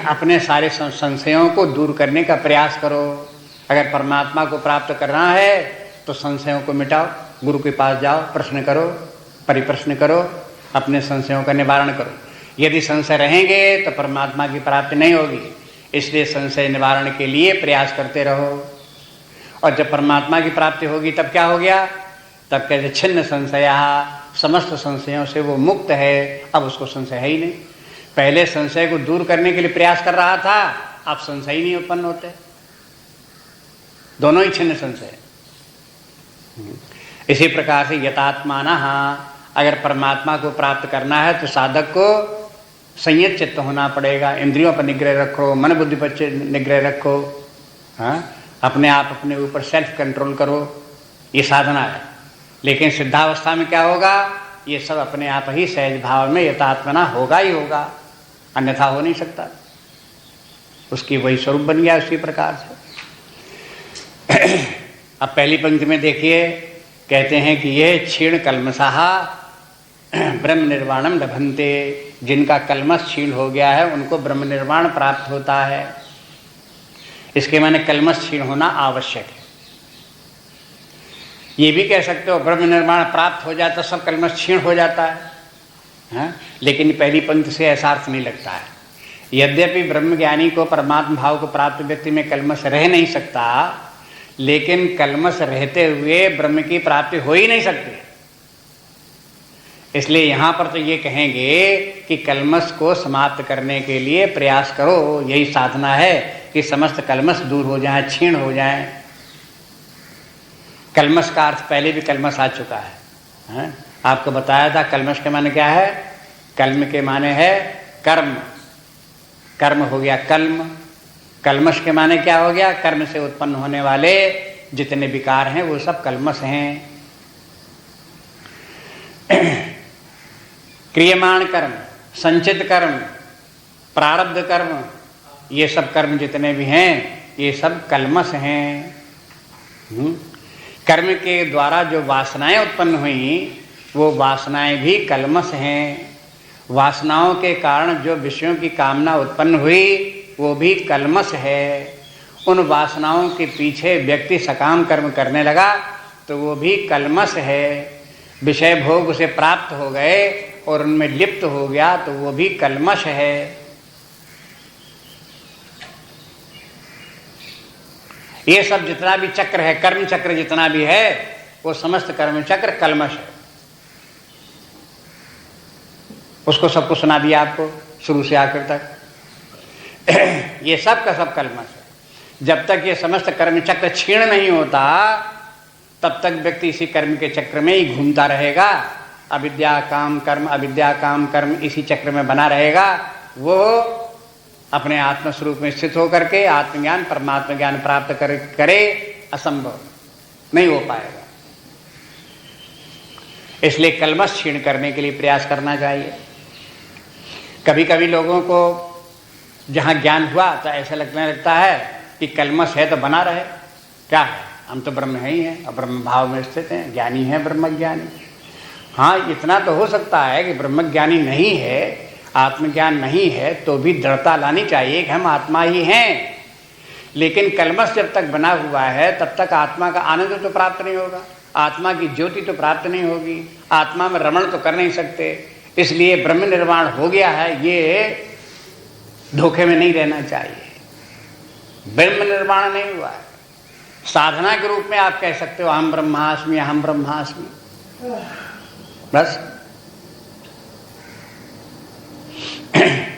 अपने सारे संशयों को दूर करने का प्रयास करो। अगर परमात्मा को प्राप्त करना है तो संशयों को मिटाओ, गुरु के पास जाओ, प्रश्न करो, परिप्रश्न करो, अपने संशयों का निवारण करो। यदि संशय रहेंगे तो परमात्मा की प्राप्ति नहीं होगी। इसलिए संशय निवारण के लिए प्रयास करते रहो। और जब परमात्मा की प्राप्ति होगी तब क्या हो गया? तब कहते छिन्न संशया, समस्त संशयों से वो मुक्त है। अब उसको संशय है ही नहीं। पहले संशय को दूर करने के लिए प्रयास कर रहा था, अब संशय ही नहीं उत्पन्न होते, दोनों ही छिन्न संशय। इसी प्रकार से यथात्मानः, अगर परमात्मा को प्राप्त करना है तो साधक को संयत चित्त होना पड़ेगा। इंद्रियों पर निग्रह रखो, मन बुद्धि पर निग्रह रखो, अपने आप अपने ऊपर सेल्फ कंट्रोल करो, ये साधना है। लेकिन सिद्धावस्था में क्या होगा? ये सब अपने आप ही सहज भाव में यथात्मना होगा ही होगा, अन्यथा हो नहीं सकता। उसकी वही स्वरूप बन गया उसी प्रकार से। अब पहली पंक्ति में देखिए, कहते हैं कि ये क्षीण कल्मषः ब्रह्म निर्वाणम लभन्ते, जिनका कल्मष क्षीण हो गया है उनको ब्रह्म निर्वाण प्राप्त होता है। इसके माने कल्मष क्षीण होना आवश्यक है। ये भी कह सकते हो ब्रह्म निर्वाण प्राप्त हो जाता सब कल्मश क्षीण हो जाता है, हाँ? लेकिन पहली पंक्ति से ऐसा अर्थ नहीं लगता है। यद्यपि ब्रह्म ज्ञानी को परमात्मा भाव को प्राप्त व्यक्ति में कल्मश रह नहीं सकता, लेकिन कल्मश रहते हुए ब्रह्म की प्राप्ति हो ही नहीं सकती। इसलिए यहां पर तो ये कहेंगे कि कल्मश को समाप्त करने के लिए प्रयास करो, यही साधना है कि समस्त कल्मश दूर हो जाए, क्षीण हो जाए। कल्मश का अर्थ पहले भी कल्मश आ चुका है, आपको बताया था। कल्मश के माने क्या है? कल्म के माने है कर्म, कर्म हो गया कल्म। कल्मश के माने क्या हो गया? कर्म से उत्पन्न होने वाले जितने विकार हैं वो सब कल्मश हैं। क्रियमाण कर्म, संचित कर्म, प्रारब्ध कर्म, ये सब कर्म जितने भी हैं ये सब कल्मश हैं। कर्म के द्वारा जो वासनाएं उत्पन्न हुई वो वासनाएं भी कल्मश हैं। वासनाओं के कारण जो विषयों की कामना उत्पन्न हुई वो भी कल्मश है। उन वासनाओं के पीछे व्यक्ति सकाम कर्म करने लगा तो वो भी कल्मश है। विषय भोग उसे प्राप्त हो गए और उनमें लिप्त हो गया तो वो भी कल्मश है। ये सब जितना भी चक्र है, कर्म चक्र जितना भी है, वो समस्त कर्म चक्र कल्मश है। उसको सबको सुना दिया आपको शुरू से आखिर तक। ये सब का सब कल्मश है। जब तक ये समस्त कर्म चक्र क्षीण नहीं होता तब तक व्यक्ति इसी कर्म के चक्र में ही घूमता रहेगा। अविद्या काम कर्म, अविद्या काम कर्म, इसी चक्र में बना रहेगा। वो अपने आत्मस्वरूप में स्थित होकर के आत्मज्ञान परमात्मा ज्ञान प्राप्त करे असंभव नहीं हो पाएगा। इसलिए कल्मश क्षीण करने के लिए प्रयास करना चाहिए। कभी कभी लोगों को जहाँ ज्ञान हुआ तो ऐसा लगने लगता है कि कल्मश है तो बना रहे, क्या है, हम तो ब्रह्म है ही हैं और ब्रह्म भाव में स्थित हैं, ज्ञानी है ब्रह्मज्ञानी। हाँ, इतना तो हो सकता है कि ब्रह्मज्ञानी नहीं है, आत्मज्ञान नहीं है, तो भी दृढ़ता लानी चाहिए कि हम आत्मा ही हैं। लेकिन कल्मश जब तक बना हुआ है तब तक आत्मा का आनंद तो प्राप्त नहीं होगा, आत्मा की ज्योति तो प्राप्त नहीं होगी, आत्मा में रमण तो कर नहीं सकते। इसलिए ब्रह्म निर्वाण हो गया है ये धोखे में नहीं रहना चाहिए। ब्रह्म निर्वाण नहीं हुआ है, साधना के रूप में आप कह सकते हो अहम ब्रह्मास्मि, अहम ब्रह्मास्मि, बस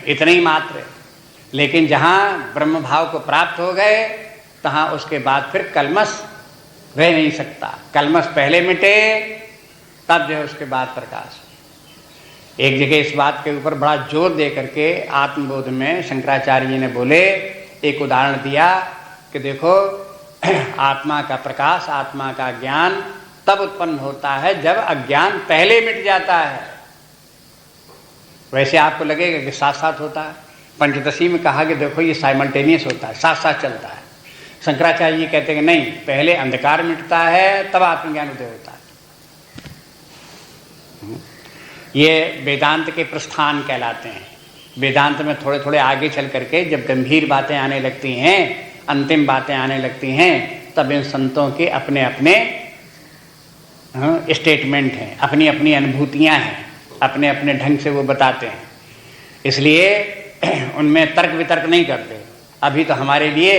इतना ही मात्र। लेकिन जहां ब्रह्म भाव को प्राप्त हो गए तहां उसके बाद फिर कल्मश रह नहीं सकता। कल्मश पहले मिटे तब जो है उसके बाद प्रकाश। एक जगह इस बात के ऊपर बड़ा जोर दे करके आत्मबोध में शंकराचार्य जी ने बोले, एक उदाहरण दिया कि देखो आत्मा का प्रकाश, आत्मा का ज्ञान तब उत्पन्न होता है जब अज्ञान पहले मिट जाता है। वैसे आपको लगेगा कि साथ साथ होता है। पंचदशी में कहा कि देखो ये साइमल्टेनियस होता है, साथ साथ चलता है। शंकराचार्य जी कहते हैं कि नहीं, पहले अंधकार मिटता है तब आत्मज्ञान उदय होता है। ये वेदांत के प्रस्थान कहलाते हैं। वेदांत में थोड़े थोड़े आगे चल करके जब गंभीर बातें आने लगती हैं, अंतिम बातें आने लगती हैं, तब इन संतों के अपने अपने स्टेटमेंट हैं, अपनी अपनी अनुभूतियां हैं, अपने अपने ढंग से वो बताते हैं। इसलिए उनमें तर्क वितर्क नहीं करते। अभी तो हमारे लिए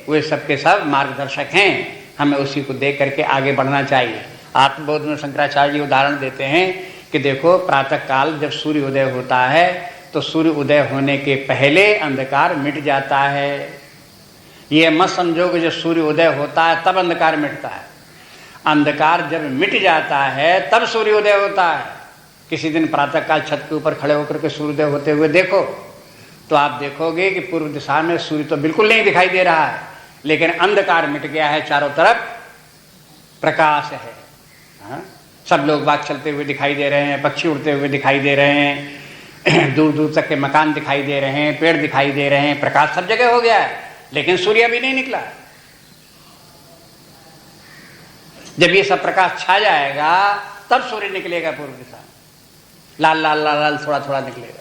वे सबके सब मार्गदर्शक हैं, हमें उसी को देख करके आगे बढ़ना चाहिए। आत्मबोध में शंकराचार्य जी उदाहरण देते हैं कि देखो प्रातः काल जब सूर्य उदय होता है तो सूर्य उदय होने के पहले अंधकार मिट जाता है। ये मत समझो कि जब सूर्य उदय होता है तब अंधकार मिटता है। अंधकार जब मिट जाता है तब सूर्य उदय होता है। किसी दिन प्रातःकाल छत के ऊपर खड़े होकर के सूर्योदय होते हुए देखो तो आप देखोगे कि पूर्व दिशा में सूर्य तो बिल्कुल नहीं दिखाई दे रहा है, लेकिन अंधकार मिट गया है, चारों तरफ प्रकाश है। हाँ? सब लोग बाग चलते हुए दिखाई दे रहे हैं, पक्षी उड़ते हुए दिखाई दे रहे हैं, दूर दूर तक के मकान दिखाई दे रहे हैं, पेड़ दिखाई दे रहे हैं, प्रकाश सब जगह हो गया है, लेकिन सूर्य अभी नहीं निकला। जब ये सब प्रकाश छा जाएगा तब सूर्य निकलेगा पूर्व दिशा में, लाल लाल लाल लाल थोड़ा थोड़ा निकलेगा।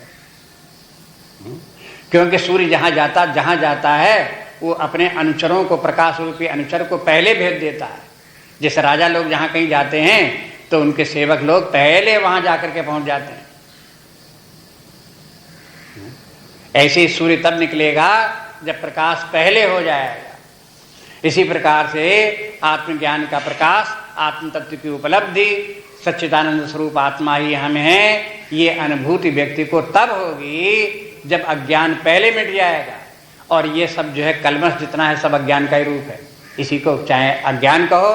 क्योंकि सूर्य जहां जाता है वो अपने अनुचरों को, प्रकाश रूपी अनुचर को पहले भेज देता है। जैसे राजा लोग जहाँ कहीं जाते हैं तो उनके सेवक लोग पहले वहाँ जाकर के पहुँच जाते हैं। ऐसे ही सूर्य तब निकलेगा जब प्रकाश पहले हो जाएगा। इसी प्रकार से आत्मज्ञान का प्रकाश, आत्म तत्व की उपलब्धि, सच्चिदानंद स्वरूप आत्मा ही हम हैं, ये अनुभूति व्यक्ति को तब होगी जब अज्ञान पहले मिट जाएगा। और ये सब जो है कलमश जितना है सब अज्ञान का ही रूप है। इसी को चाहे अज्ञान कहो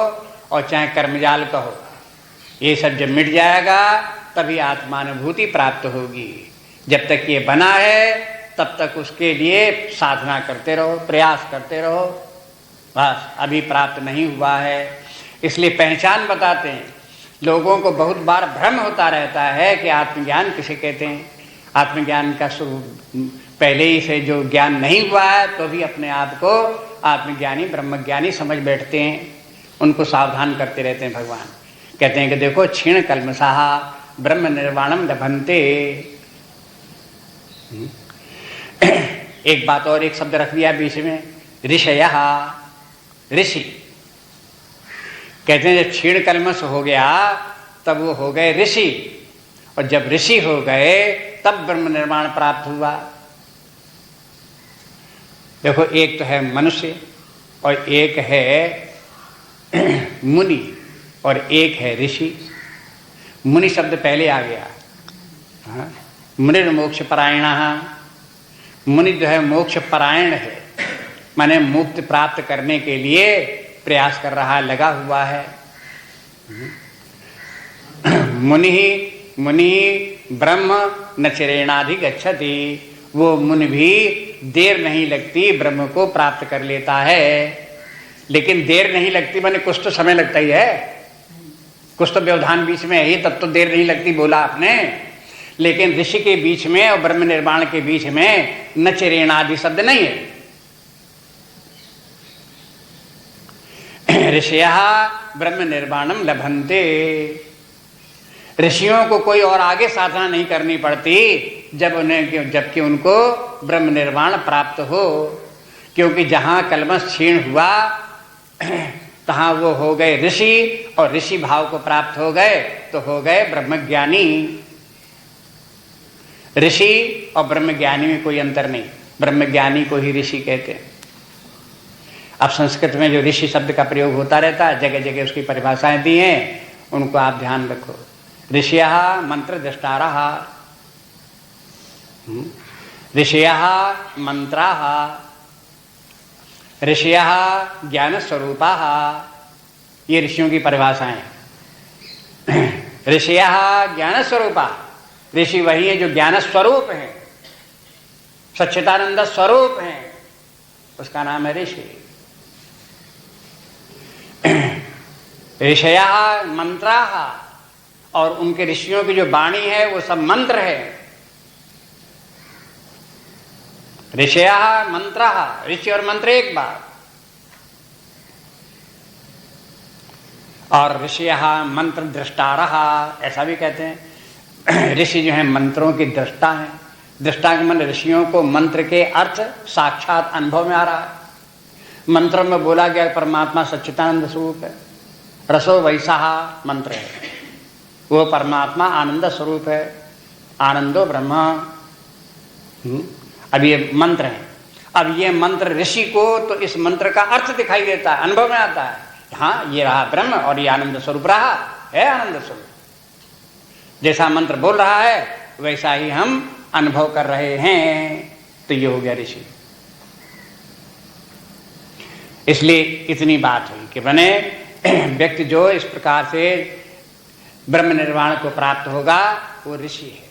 और चाहे कर्मजाल कहो, ये सब जब मिट जाएगा तभी आत्मानुभूति प्राप्त होगी। जब तक ये बना है तब तक उसके लिए साधना करते रहो, प्रयास करते रहो। बस अभी प्राप्त नहीं हुआ है, इसलिए पहचान बताते हैं। लोगों को बहुत बार भ्रम होता रहता है कि आत्मज्ञान किसे कहते हैं। आत्मज्ञान का पहले ही से जो ज्ञान नहीं हुआ है तो भी अपने आप को आत्मज्ञानी ब्रह्मज्ञानी समझ बैठते हैं। उनको सावधान करते रहते हैं भगवान। कहते हैं कि देखो क्षीण कल्मषाः ब्रह्म निर्वाणम लभन्ते। एक बात और एक शब्द रख दिया बीच में, ऋषयः, ऋषि। कहते हैं जब क्षीण कल्मष हो गया तब वो हो गए ऋषि, और जब ऋषि हो गए तब ब्रह्म निर्माण प्राप्त हुआ। देखो एक तो है मनुष्य और एक है मुनि और एक है ऋषि। मुनि शब्द पहले आ गया। मुनि मोक्ष परायणः, मुनि जो है मोक्ष परायण है, माने मुक्ति प्राप्त करने के लिए प्रयास कर रहा है, लगा हुआ है। मुनि ब्रह्म न चिरेणाधिगच्छति, वो मुनि भी देर नहीं लगती ब्रह्म को प्राप्त कर लेता है। लेकिन देर नहीं लगती माने कुछ तो समय लगता ही है, कुछ तो व्यवधान बीच में है ही, तब तो देर नहीं लगती बोला आपने। लेकिन ऋषि के बीच में और ब्रह्म निर्माण के बीच में न चिरेणादि शब्द नहीं है। ऋषयः ब्रह्म निर्वाणम लभन्ते। ऋषियों को कोई और आगे साधना नहीं करनी पड़ती जबकि उनको ब्रह्म निर्वाण प्राप्त हो। क्योंकि जहाँ कलमश क्षीण हुआ तहाँ वो हो गए ऋषि, और ऋषि भाव को प्राप्त हो गए तो हो गए ब्रह्मज्ञानी। ऋषि और ब्रह्मज्ञानी में कोई अंतर नहीं, ब्रह्मज्ञानी को ही ऋषि कहते हैं। अब संस्कृत में जो ऋषि शब्द का प्रयोग होता रहता है, जगह जगह उसकी परिभाषाएं दी हैं, उनको आप ध्यान रखो। ऋषयः मंत्र द्रष्टारः, ऋषयः मंत्राः, ऋषयः ज्ञान स्वरूपाः, ये ऋषियों की परिभाषाएं। ऋषयः ज्ञान स्वरूपा, ऋषि वही है जो ज्ञान स्वरूप है, सच्चिदानंद स्वरूप है, उसका नाम है ऋषि। ऋषयः मंत्राः, और उनके ऋषियों की जो वाणी है वो सब मंत्र है। ऋषयः मंत्राः, ऋषि और मंत्र एक बात। और ऋषयः मंत्र द्रष्टारः, ऐसा भी कहते हैं। ऋषि जो है मंत्रों की दृष्टा है। दृष्टा के मन ऋषियों को मंत्र के अर्थ साक्षात अनुभव में आ रहा है। मंत्रों में बोला गया परमात्मा सच्चिदानंद स्वरूप है। रसो वैसा मंत्र है, वो परमात्मा आनंद स्वरूप है, आनंदो ब्रह्म। अब ये मंत्र है। अब ये मंत्र ऋषि को तो इस मंत्र का अर्थ दिखाई देता है, अनुभव में आता है। हाँ ये रहा ब्रह्म और ये आनंद स्वरूप रहा है, आनंद स्वरूप। जैसा मंत्र बोल रहा है वैसा ही हम अनुभव कर रहे हैं, तो ये हो गया ऋषि। इसलिए इतनी बात हुई कि बने व्यक्ति जो इस प्रकार से ब्रह्म निर्वाण को प्राप्त होगा वो ऋषि है।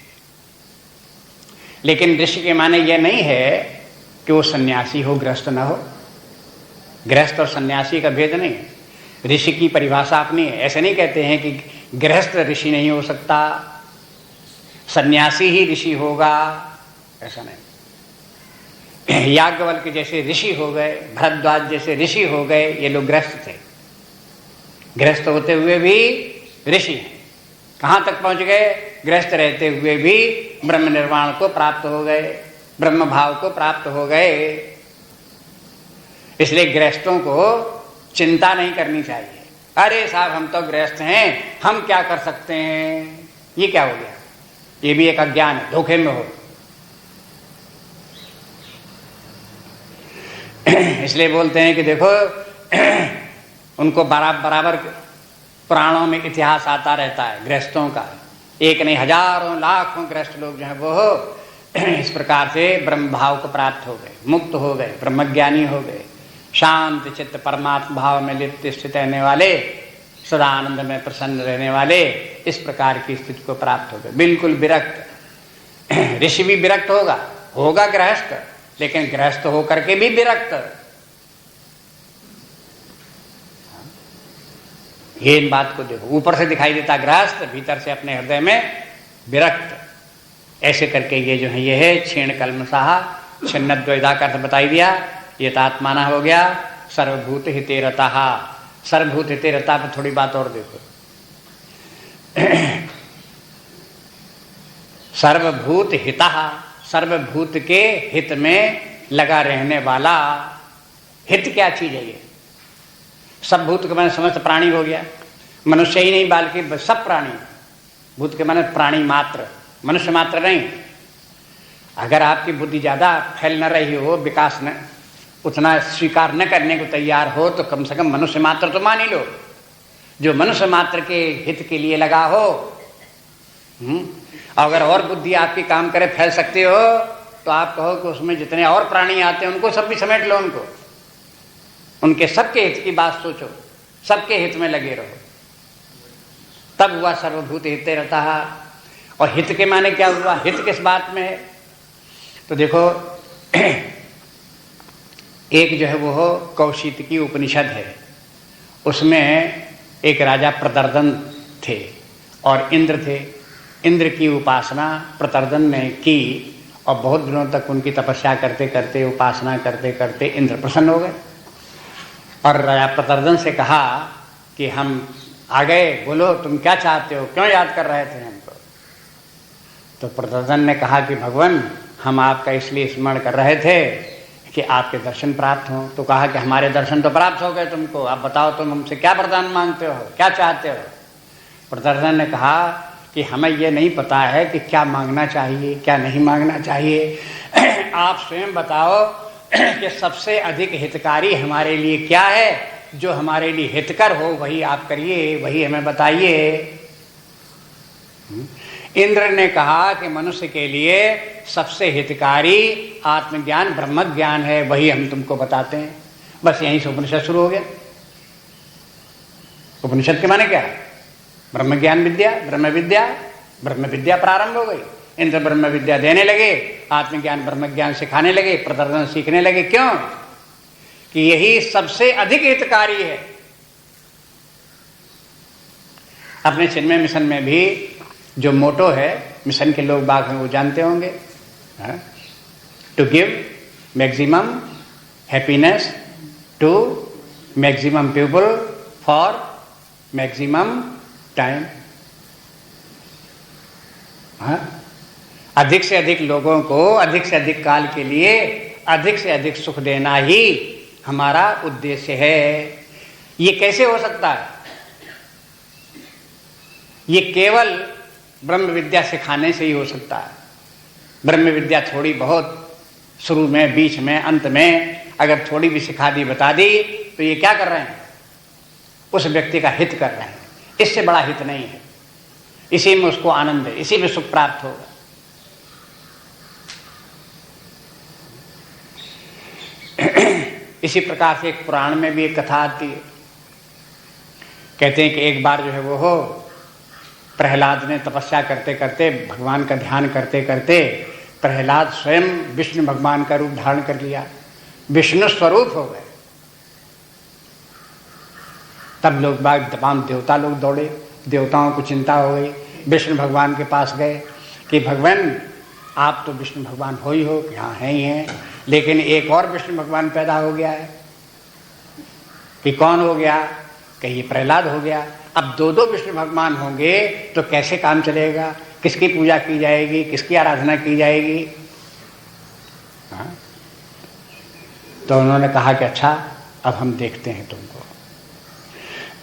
लेकिन ऋषि के माने यह नहीं है कि वो सन्यासी हो, गृहस्थ न हो। गृहस्थ और सन्यासी का भेद नहीं है। ऋषि की परिभाषा अपनी है। ऐसे नहीं कहते हैं कि गृहस्थ ऋषि नहीं हो सकता, सन्यासी ही ऋषि होगा, ऐसा नहीं। याज्ञवल्क्य जैसे ऋषि हो गए, भरद्वाज जैसे ऋषि हो गए, ये लोग गृहस्थ थे। गृहस्थ होते हुए भी ऋषि हैं। कहाँ तक पहुँच गए? गृहस्थ रहते हुए भी ब्रह्म निर्वाण को प्राप्त हो गए, ब्रह्म भाव को प्राप्त हो गए। इसलिए गृहस्थों को चिंता नहीं करनी चाहिए। अरे साहब हम तो गृहस्थ हैं, हम क्या कर सकते हैं। ये क्या हो गया? ये भी एक अज्ञान है, धोखे में हो। इसलिए बोलते हैं कि देखो उनको बराबर पुराणों में इतिहास आता रहता है गृहस्थों का। एक नहीं हजारों लाखों गृहस्थ लोग जो है वो इस प्रकार से ब्रह्म भाव को प्राप्त हो गए, मुक्त हो गए, ब्रह्मज्ञानी हो गए, शांत चित्त परमात्मा भाव में लिप्त स्थित रहने वाले, सदा आनंद में प्रसन्न रहने वाले, इस प्रकार की स्थिति को प्राप्त हो गए, बिल्कुल विरक्त। ऋषि भी विरक्त होगा गृहस्थ, लेकिन गृहस्थ होकर के भी विरक्त। ये इन बात को देखो, ऊपर से दिखाई देता गृहस्थ, भीतर से अपने हृदय में विरक्त। ऐसे करके ये जो है ये है क्षीण कल्मषाः छिन्न द्वैधा का अर्थ बताई दिया। ये तात्माना हो गया सर्वभूत हिते रतः। सर्वभूत हिते रता पर थोड़ी बात और देखो। सर्वभूत हितः, सर्वभूत के हित में लगा रहने वाला। हित क्या चीज है? ये सब भूत के माने समस्त प्राणी हो गया, मनुष्य ही नहीं बल्कि सब प्राणी। भूत के माने प्राणी मात्र, मनुष्य मात्र नहीं। अगर आपकी बुद्धि ज्यादा फैल न रही हो, विकास न उतना स्वीकार न करने को तैयार हो, तो कम से कम मनुष्य मात्र तो मान ही लो। जो मनुष्य मात्र के हित के लिए लगा हो, अगर और बुद्धि आपकी काम करे, फैल सकते हो, तो आप कहो कि उसमें जितने और प्राणी आते हैं उनको सब भी समेट लो, उनके सबके हित की बात सोचो, सबके हित में लगे रहो, तब हुआ सर्वभूत हिते रहता है। और हित के माने क्या हुआ? हित किस बात में है? तो देखो एक जो है वो कौशितकी उपनिषद है, उसमें एक राजा प्रतर्दन थे और इंद्र थे। इंद्र की उपासना प्रतर्दन ने की और बहुत दिनों तक उनकी तपस्या करते करते, उपासना करते करते इंद्र प्रसन्न हो गए और राजा प्रतर्दन से कहा कि हम आ गए, बोलो तुम क्या चाहते हो, क्यों याद कर रहे थे हमको? तो प्रतर्दन ने कहा कि भगवान हम आपका इसलिए स्मरण कर रहे थे कि आपके दर्शन प्राप्त हों। तो कहा कि हमारे दर्शन तो प्राप्त हो गए तुमको, आप बताओ तुम हमसे क्या वरदान मांगते हो, क्या चाहते हो? प्रतर्दन ने कहा कि हमें ये नहीं पता है कि क्या मांगना चाहिए, क्या नहीं मांगना चाहिए। आप स्वयं बताओ कि सबसे अधिक हितकारी हमारे लिए क्या है, जो हमारे लिए हितकर हो वही आप करिए, वही हमें बताइए। इंद्र ने कहा कि मनुष्य के लिए सबसे हितकारी आत्मज्ञान ब्रह्म ज्ञान है, वही हम तुमको बताते हैं। बस यहीं से उपनिषद शुरू हो गया। उपनिषद के माने क्या है? ब्रह्म ज्ञान विद्या, ब्रह्म विद्या प्रारंभ हो गई। इंद्र ब्रह्म विद्या देने लगे, आत्मज्ञान ब्रह्म ज्ञान सिखाने लगे, प्रदर्शन सीखने लगे। क्यों? कि यही सबसे अधिक हितकारी है। अपने चिन्मय मिशन में भी जो मोटो है, मिशन के लोग बाग हैं वो जानते होंगे, to give maximum happiness to maximum people for maximum time. अधिक से अधिक लोगों को अधिक से अधिक काल के लिए अधिक से अधिक सुख देना ही हमारा उद्देश्य है। ये कैसे हो सकता है? ये केवल ब्रह्म विद्या सिखाने से ही हो सकता है। ब्रह्म विद्या थोड़ी बहुत शुरू में, बीच में, अंत में अगर थोड़ी भी सिखा दी, बता दी, तो ये क्या कर रहे हैं? उस व्यक्ति का हित कर रहे हैं। इससे बड़ा हित नहीं है। इसी में उसको आनंद है, इसी में सुख प्राप्त होगा। इसी प्रकार से एक पुराण में भी एक कथा आती है। कहते हैं कि एक बार जो है वो हो, प्रहलाद ने तपस्या करते करते, भगवान का ध्यान करते करते, प्रहलाद स्वयं विष्णु भगवान का रूप धारण कर लिया, विष्णु स्वरूप हो गए। तब लोग बाग तमाम देवता लोग दौड़े, देवताओं को चिंता हो गई, विष्णु भगवान के पास गए कि भगवान आप तो विष्णु भगवान हो ही हो, कि हाँ है ही हैं, लेकिन एक और विष्णु भगवान पैदा हो गया है। कि कौन हो गया? कि ये प्रहलाद हो गया। अब दो दो विष्णु भगवान होंगे तो कैसे काम चलेगा? किसकी पूजा की जाएगी, किसकी आराधना की जाएगी? तो उन्होंने कहा कि अच्छा अब हम देखते हैं तुमको।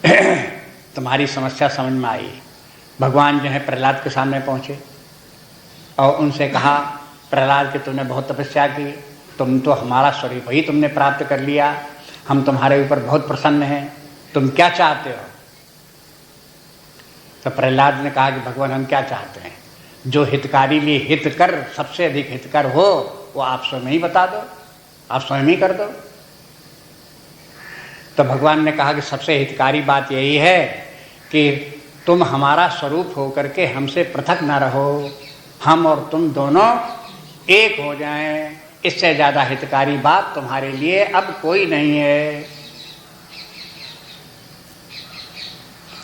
तुम्हारी समस्या समझ में आई। भगवान जो है प्रहलाद के सामने पहुँचे और उनसे कहा, प्रहलाद कि तुमने बहुत तपस्या की, तुम तो हमारा स्वरूप ही तुमने प्राप्त कर लिया, हम तुम्हारे ऊपर बहुत प्रसन्न हैं, तुम क्या चाहते हो? तो प्रहलाद ने कहा कि भगवान हम क्या चाहते हैं, जो हितकारी लिए हितकर, सबसे अधिक हितकर हो वो आप स्वयं ही बता दो, आप स्वयं ही कर दो। तो भगवान ने कहा कि सबसे हितकारी बात यही है कि तुम हमारा स्वरूप होकर के हमसे पृथक ना रहो, हम और तुम दोनों एक हो जाएं, इससे ज्यादा हितकारी बात तुम्हारे लिए अब कोई नहीं है।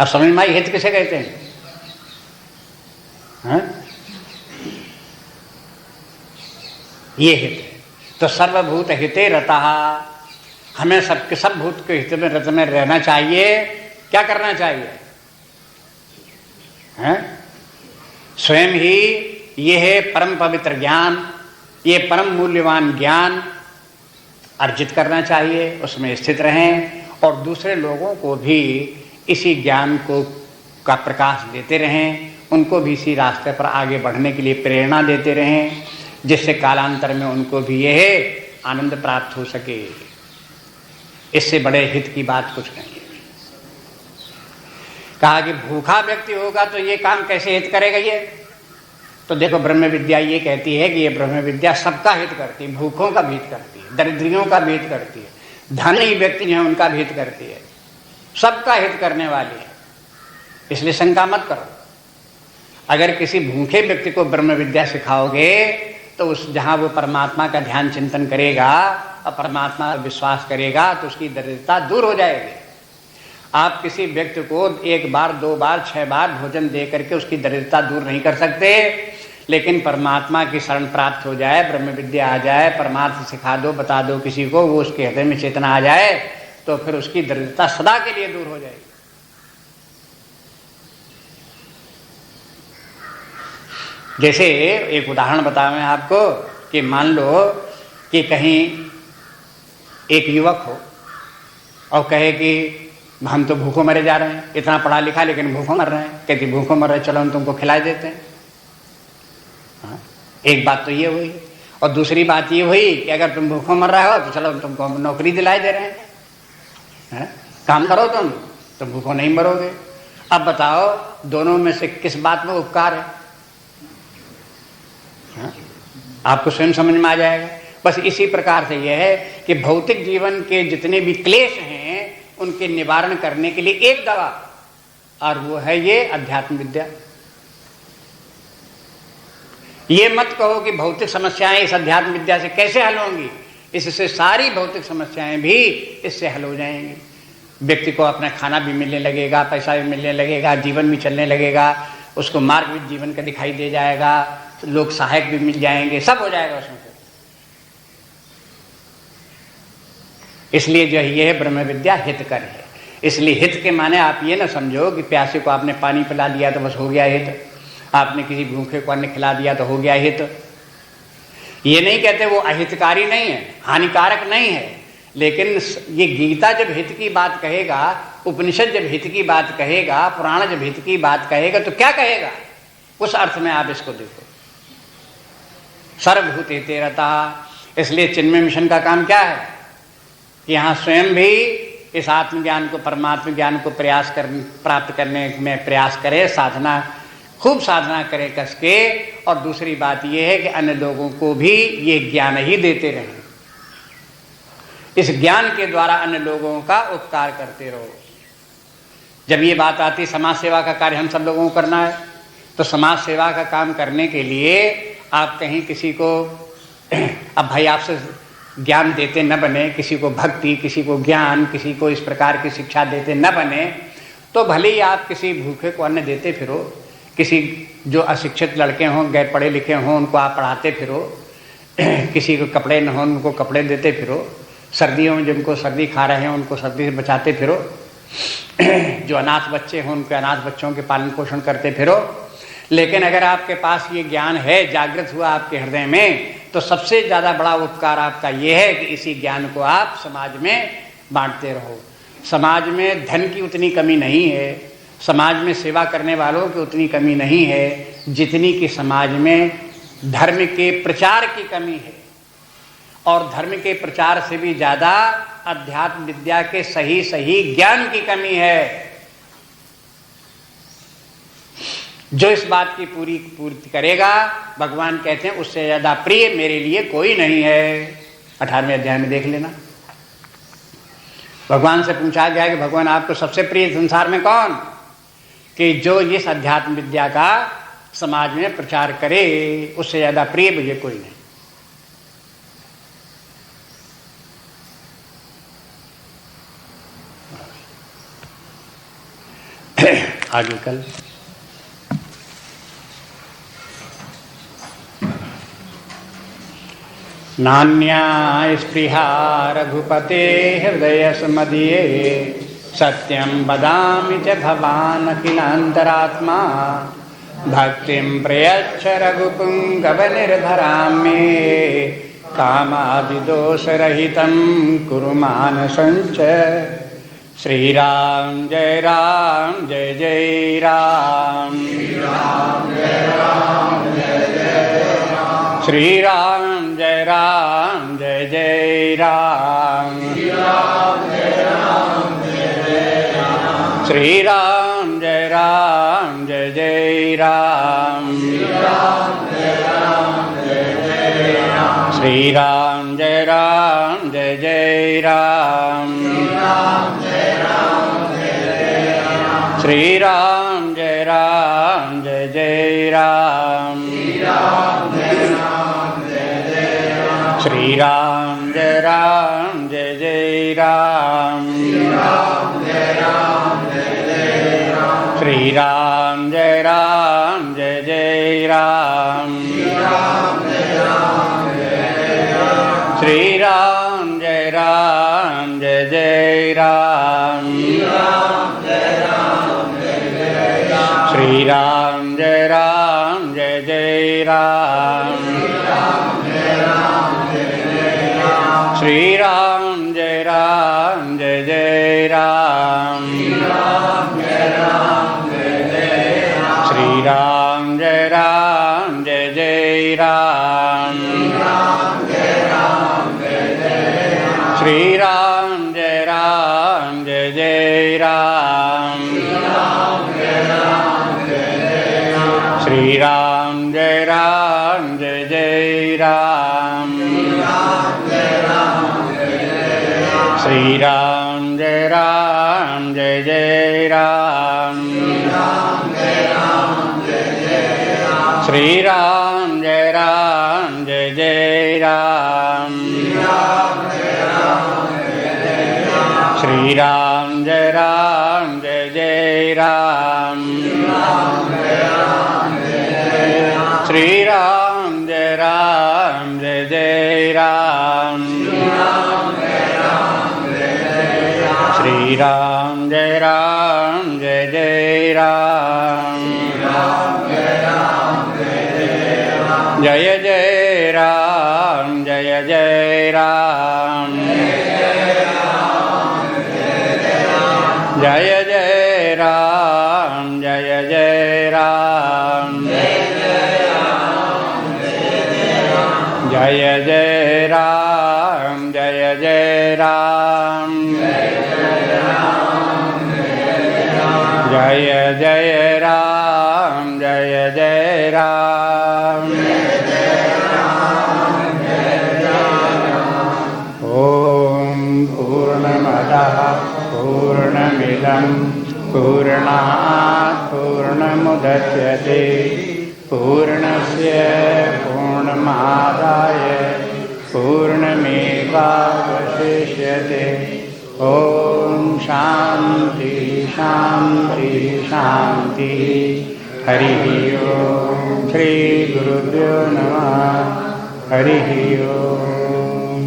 अब समझ में आई हित किसे कहते हैं? हाँ? ये हित है। तो सर्वभूत हिते रतः, हमें सबके सब भूत के हित में रत में रहना चाहिए। क्या करना चाहिए? हाँ? स्वयं ही ये है परम पवित्र ज्ञान, ये परम मूल्यवान ज्ञान अर्जित करना चाहिए, उसमें स्थित रहें और दूसरे लोगों को भी इसी ज्ञान को का प्रकाश देते रहें, उनको भी इसी रास्ते पर आगे बढ़ने के लिए प्रेरणा देते रहें, जिससे कालांतर में उनको भी यह आनंद प्राप्त हो सके। इससे बड़े हित की बात कुछ नहीं है। कहा कि भूखा व्यक्ति होगा तो ये काम कैसे हित करेगा ये? तो देखो ब्रह्म विद्या ये कहती है कि ये ब्रह्म विद्या सबका हित करती है, भूखों का भी हित करती है, दरिद्रियों का भी हित करती है, धनी व्यक्ति जो है उनका भी हित करती है, सबका हित करने वाली है। इसलिए शंका मत करो। अगर किसी भूखे व्यक्ति को ब्रह्म विद्या सिखाओगे तो उस जहाँ वो परमात्मा का ध्यान चिंतन करेगा और परमात्मा का विश्वास करेगा तो उसकी दरिद्रता दूर हो जाएगी। आप किसी व्यक्ति को एक बार, दो बार, 6 बार भोजन दे करके उसकी दरिद्रता दूर नहीं कर सकते, लेकिन परमात्मा की शरण प्राप्त हो जाए, ब्रह्म विद्या आ जाए, परमार्थ सिखा दो, बता दो किसी को, वो उसके हृदय में चेतना आ जाए तो फिर उसकी दरिद्रता सदा के लिए दूर हो जाएगी। जैसे एक उदाहरण बताऊं मैं आपको कि मान लो कि कहीं एक युवक हो और कहे कि हम तो भूखों मरे जा रहे हैं, इतना पढ़ा लिखा लेकिन भूखों मर रहे हैं। कहती भूखों मर रहे, चलो हम तुमको खिला देते हैं। हाँ? एक बात तो ये हुई, और दूसरी बात ये हुई कि अगर तुम भूखों मर रहे हो तो चलो हम तुमको नौकरी दिलाई दे रहे हैं। हाँ? काम करो तुम भूखों नहीं मरोगे। अब बताओ दोनों में से किस बात में उपकार है? हाँ? आपको स्वयं समझ में आ जाएगा। बस इसी प्रकार से यह है कि भौतिक जीवन के जितने भी क्लेश हैं उनके निवारण करने के लिए एक दवा, और वो है ये अध्यात्म विद्या। ये मत कहो कि भौतिक समस्याएं इस अध्यात्म विद्या से कैसे हल होंगी, इससे सारी भौतिक समस्याएं भी इससे हल हो जाएंगी। व्यक्ति को अपना खाना भी मिलने लगेगा, पैसा भी मिलने लगेगा, जीवन भी चलने लगेगा, उसको मार्ग भी जीवन का दिखाई दे जाएगा, लोग सहायक भी मिल जाएंगे, सब हो जाएगा उसमें। इसलिए जो ये है ब्रह्म विद्या हितकर है। इसलिए हित के माने आप ये ना समझो कि प्यासे को आपने पानी पिला दिया तो बस हो गया हित, आपने किसी भूखे को अन्न खिला दिया तो हो गया हित। ये नहीं कहते वो अहितकारी नहीं है, हानिकारक नहीं है, लेकिन ये गीता जब हित की बात कहेगा, उपनिषद जब हित की बात कहेगा, पुराण जब हित की बात कहेगा तो क्या कहेगा? उस अर्थ में आप इसको देखो, सर्वभूत हिते रतः। इसलिए चिन्मय मिशन का काम क्या है? यहाँ स्वयं भी इस आत्मज्ञान को, परमात्म ज्ञान को प्राप्त करने में प्रयास करे, साधना, खूब साधना करे कस के। और दूसरी बात यह है कि अन्य लोगों को भी ये ज्ञान ही देते रहें, इस ज्ञान के द्वारा अन्य लोगों का उपकार करते रहो। जब ये बात आती समाज सेवा का कार्य हम सब लोगों को करना है, तो समाज सेवा का काम करने के लिए आप कहीं किसी को, अब भाई आपसे ज्ञान देते न बने, किसी को भक्ति, किसी को ज्ञान, किसी को इस प्रकार की शिक्षा देते न बने, तो भले ही आप किसी भूखे को अन्न देते फिरो, किसी जो अशिक्षित लड़के हों, गैर पढ़े लिखे हों, उनको आप पढ़ाते फिरो, किसी को कपड़े न हों उनको कपड़े देते फिरो, सर्दियों में जिनको सर्दी खा रहे हैं उनको सर्दी से बचाते फिरो, जो अनाथ बच्चे हों उनके अनाथ बच्चों के पालन पोषण करते फिरो। लेकिन अगर आपके पास ये ज्ञान है, जागृत हुआ आपके हृदय में, तो सबसे ज़्यादा बड़ा उपकार आपका ये है कि इसी ज्ञान को आप समाज में बांटते रहो। समाज में धन की उतनी कमी नहीं है, समाज में सेवा करने वालों की उतनी कमी नहीं है जितनी कि समाज में धर्म के प्रचार की कमी है। और धर्म के प्रचार से भी ज़्यादा अध्यात्म विद्या के सही सही ज्ञान की कमी है। जो इस बात की पूर्ति करेगा, भगवान कहते हैं उससे ज़्यादा प्रिय मेरे लिए कोई नहीं है। 18वें अध्याय में देख लेना। भगवान से पूछा गया कि भगवान आपको सबसे प्रिय संसार में कौन? कि जो इस अध्यात्म विद्या का समाज में प्रचार करे, उससे ज़्यादा प्रिय मुझे कोई नहीं। आगे कल नान्या स्पृहा रघुपते हृदय स्मदीये सत्यं वदामि च भवान् अखिलान्तरात्मा भक्तिं प्रयच्छ रघुपुङ्गवनिर्भरां मे कामादिदोषरहितं कुरु मानसञ्च। श्रीराम जय जय राम, श्रीराम जय जय राम, श्रीराम जय जय राम, श्रीराम जय जय राम, श्रीराम जय जय राम, श्रीराम जय जय राम, श्रीराम जय जय राम, श्रीराम जय जय राम, श्रीराम जय जय राम, श्रीराम जय जय राम, श्रीराम जय जय राम, श्रीराम जय जय राम, श्रीराम जय जय राम, श्रीराम जय जय राम, श्रीराम जय जय राम, श्रीराम जय जय राम, श्रीराम जय जय राम, श्रीराम जय जय राम, श्रीराम जय जय राम, जय जय राम, जय जय राम, जय जय राम, जय जय राम, जय जय राम, जय जय राम, जय जय राम, जय जय राम। ओम पूर्णमदः पूर्णमिदं पूर्णात् पूर्णमुदच्यते पूर्णस्य पूर्णमादाय पूर्णमेवावशिष्यते। ओम शांति शांति शांति। हरि ओम। श्री गुरुभ्यो नमः। हरि ओम।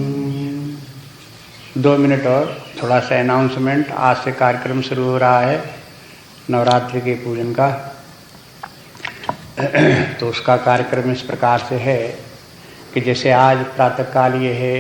2 मिनट और थोड़ा सा अनाउंसमेंट। आज से कार्यक्रम शुरू हो रहा है नवरात्रि के पूजन का। तो उसका कार्यक्रम इस प्रकार से है कि जैसे आज प्रातःकाल ये है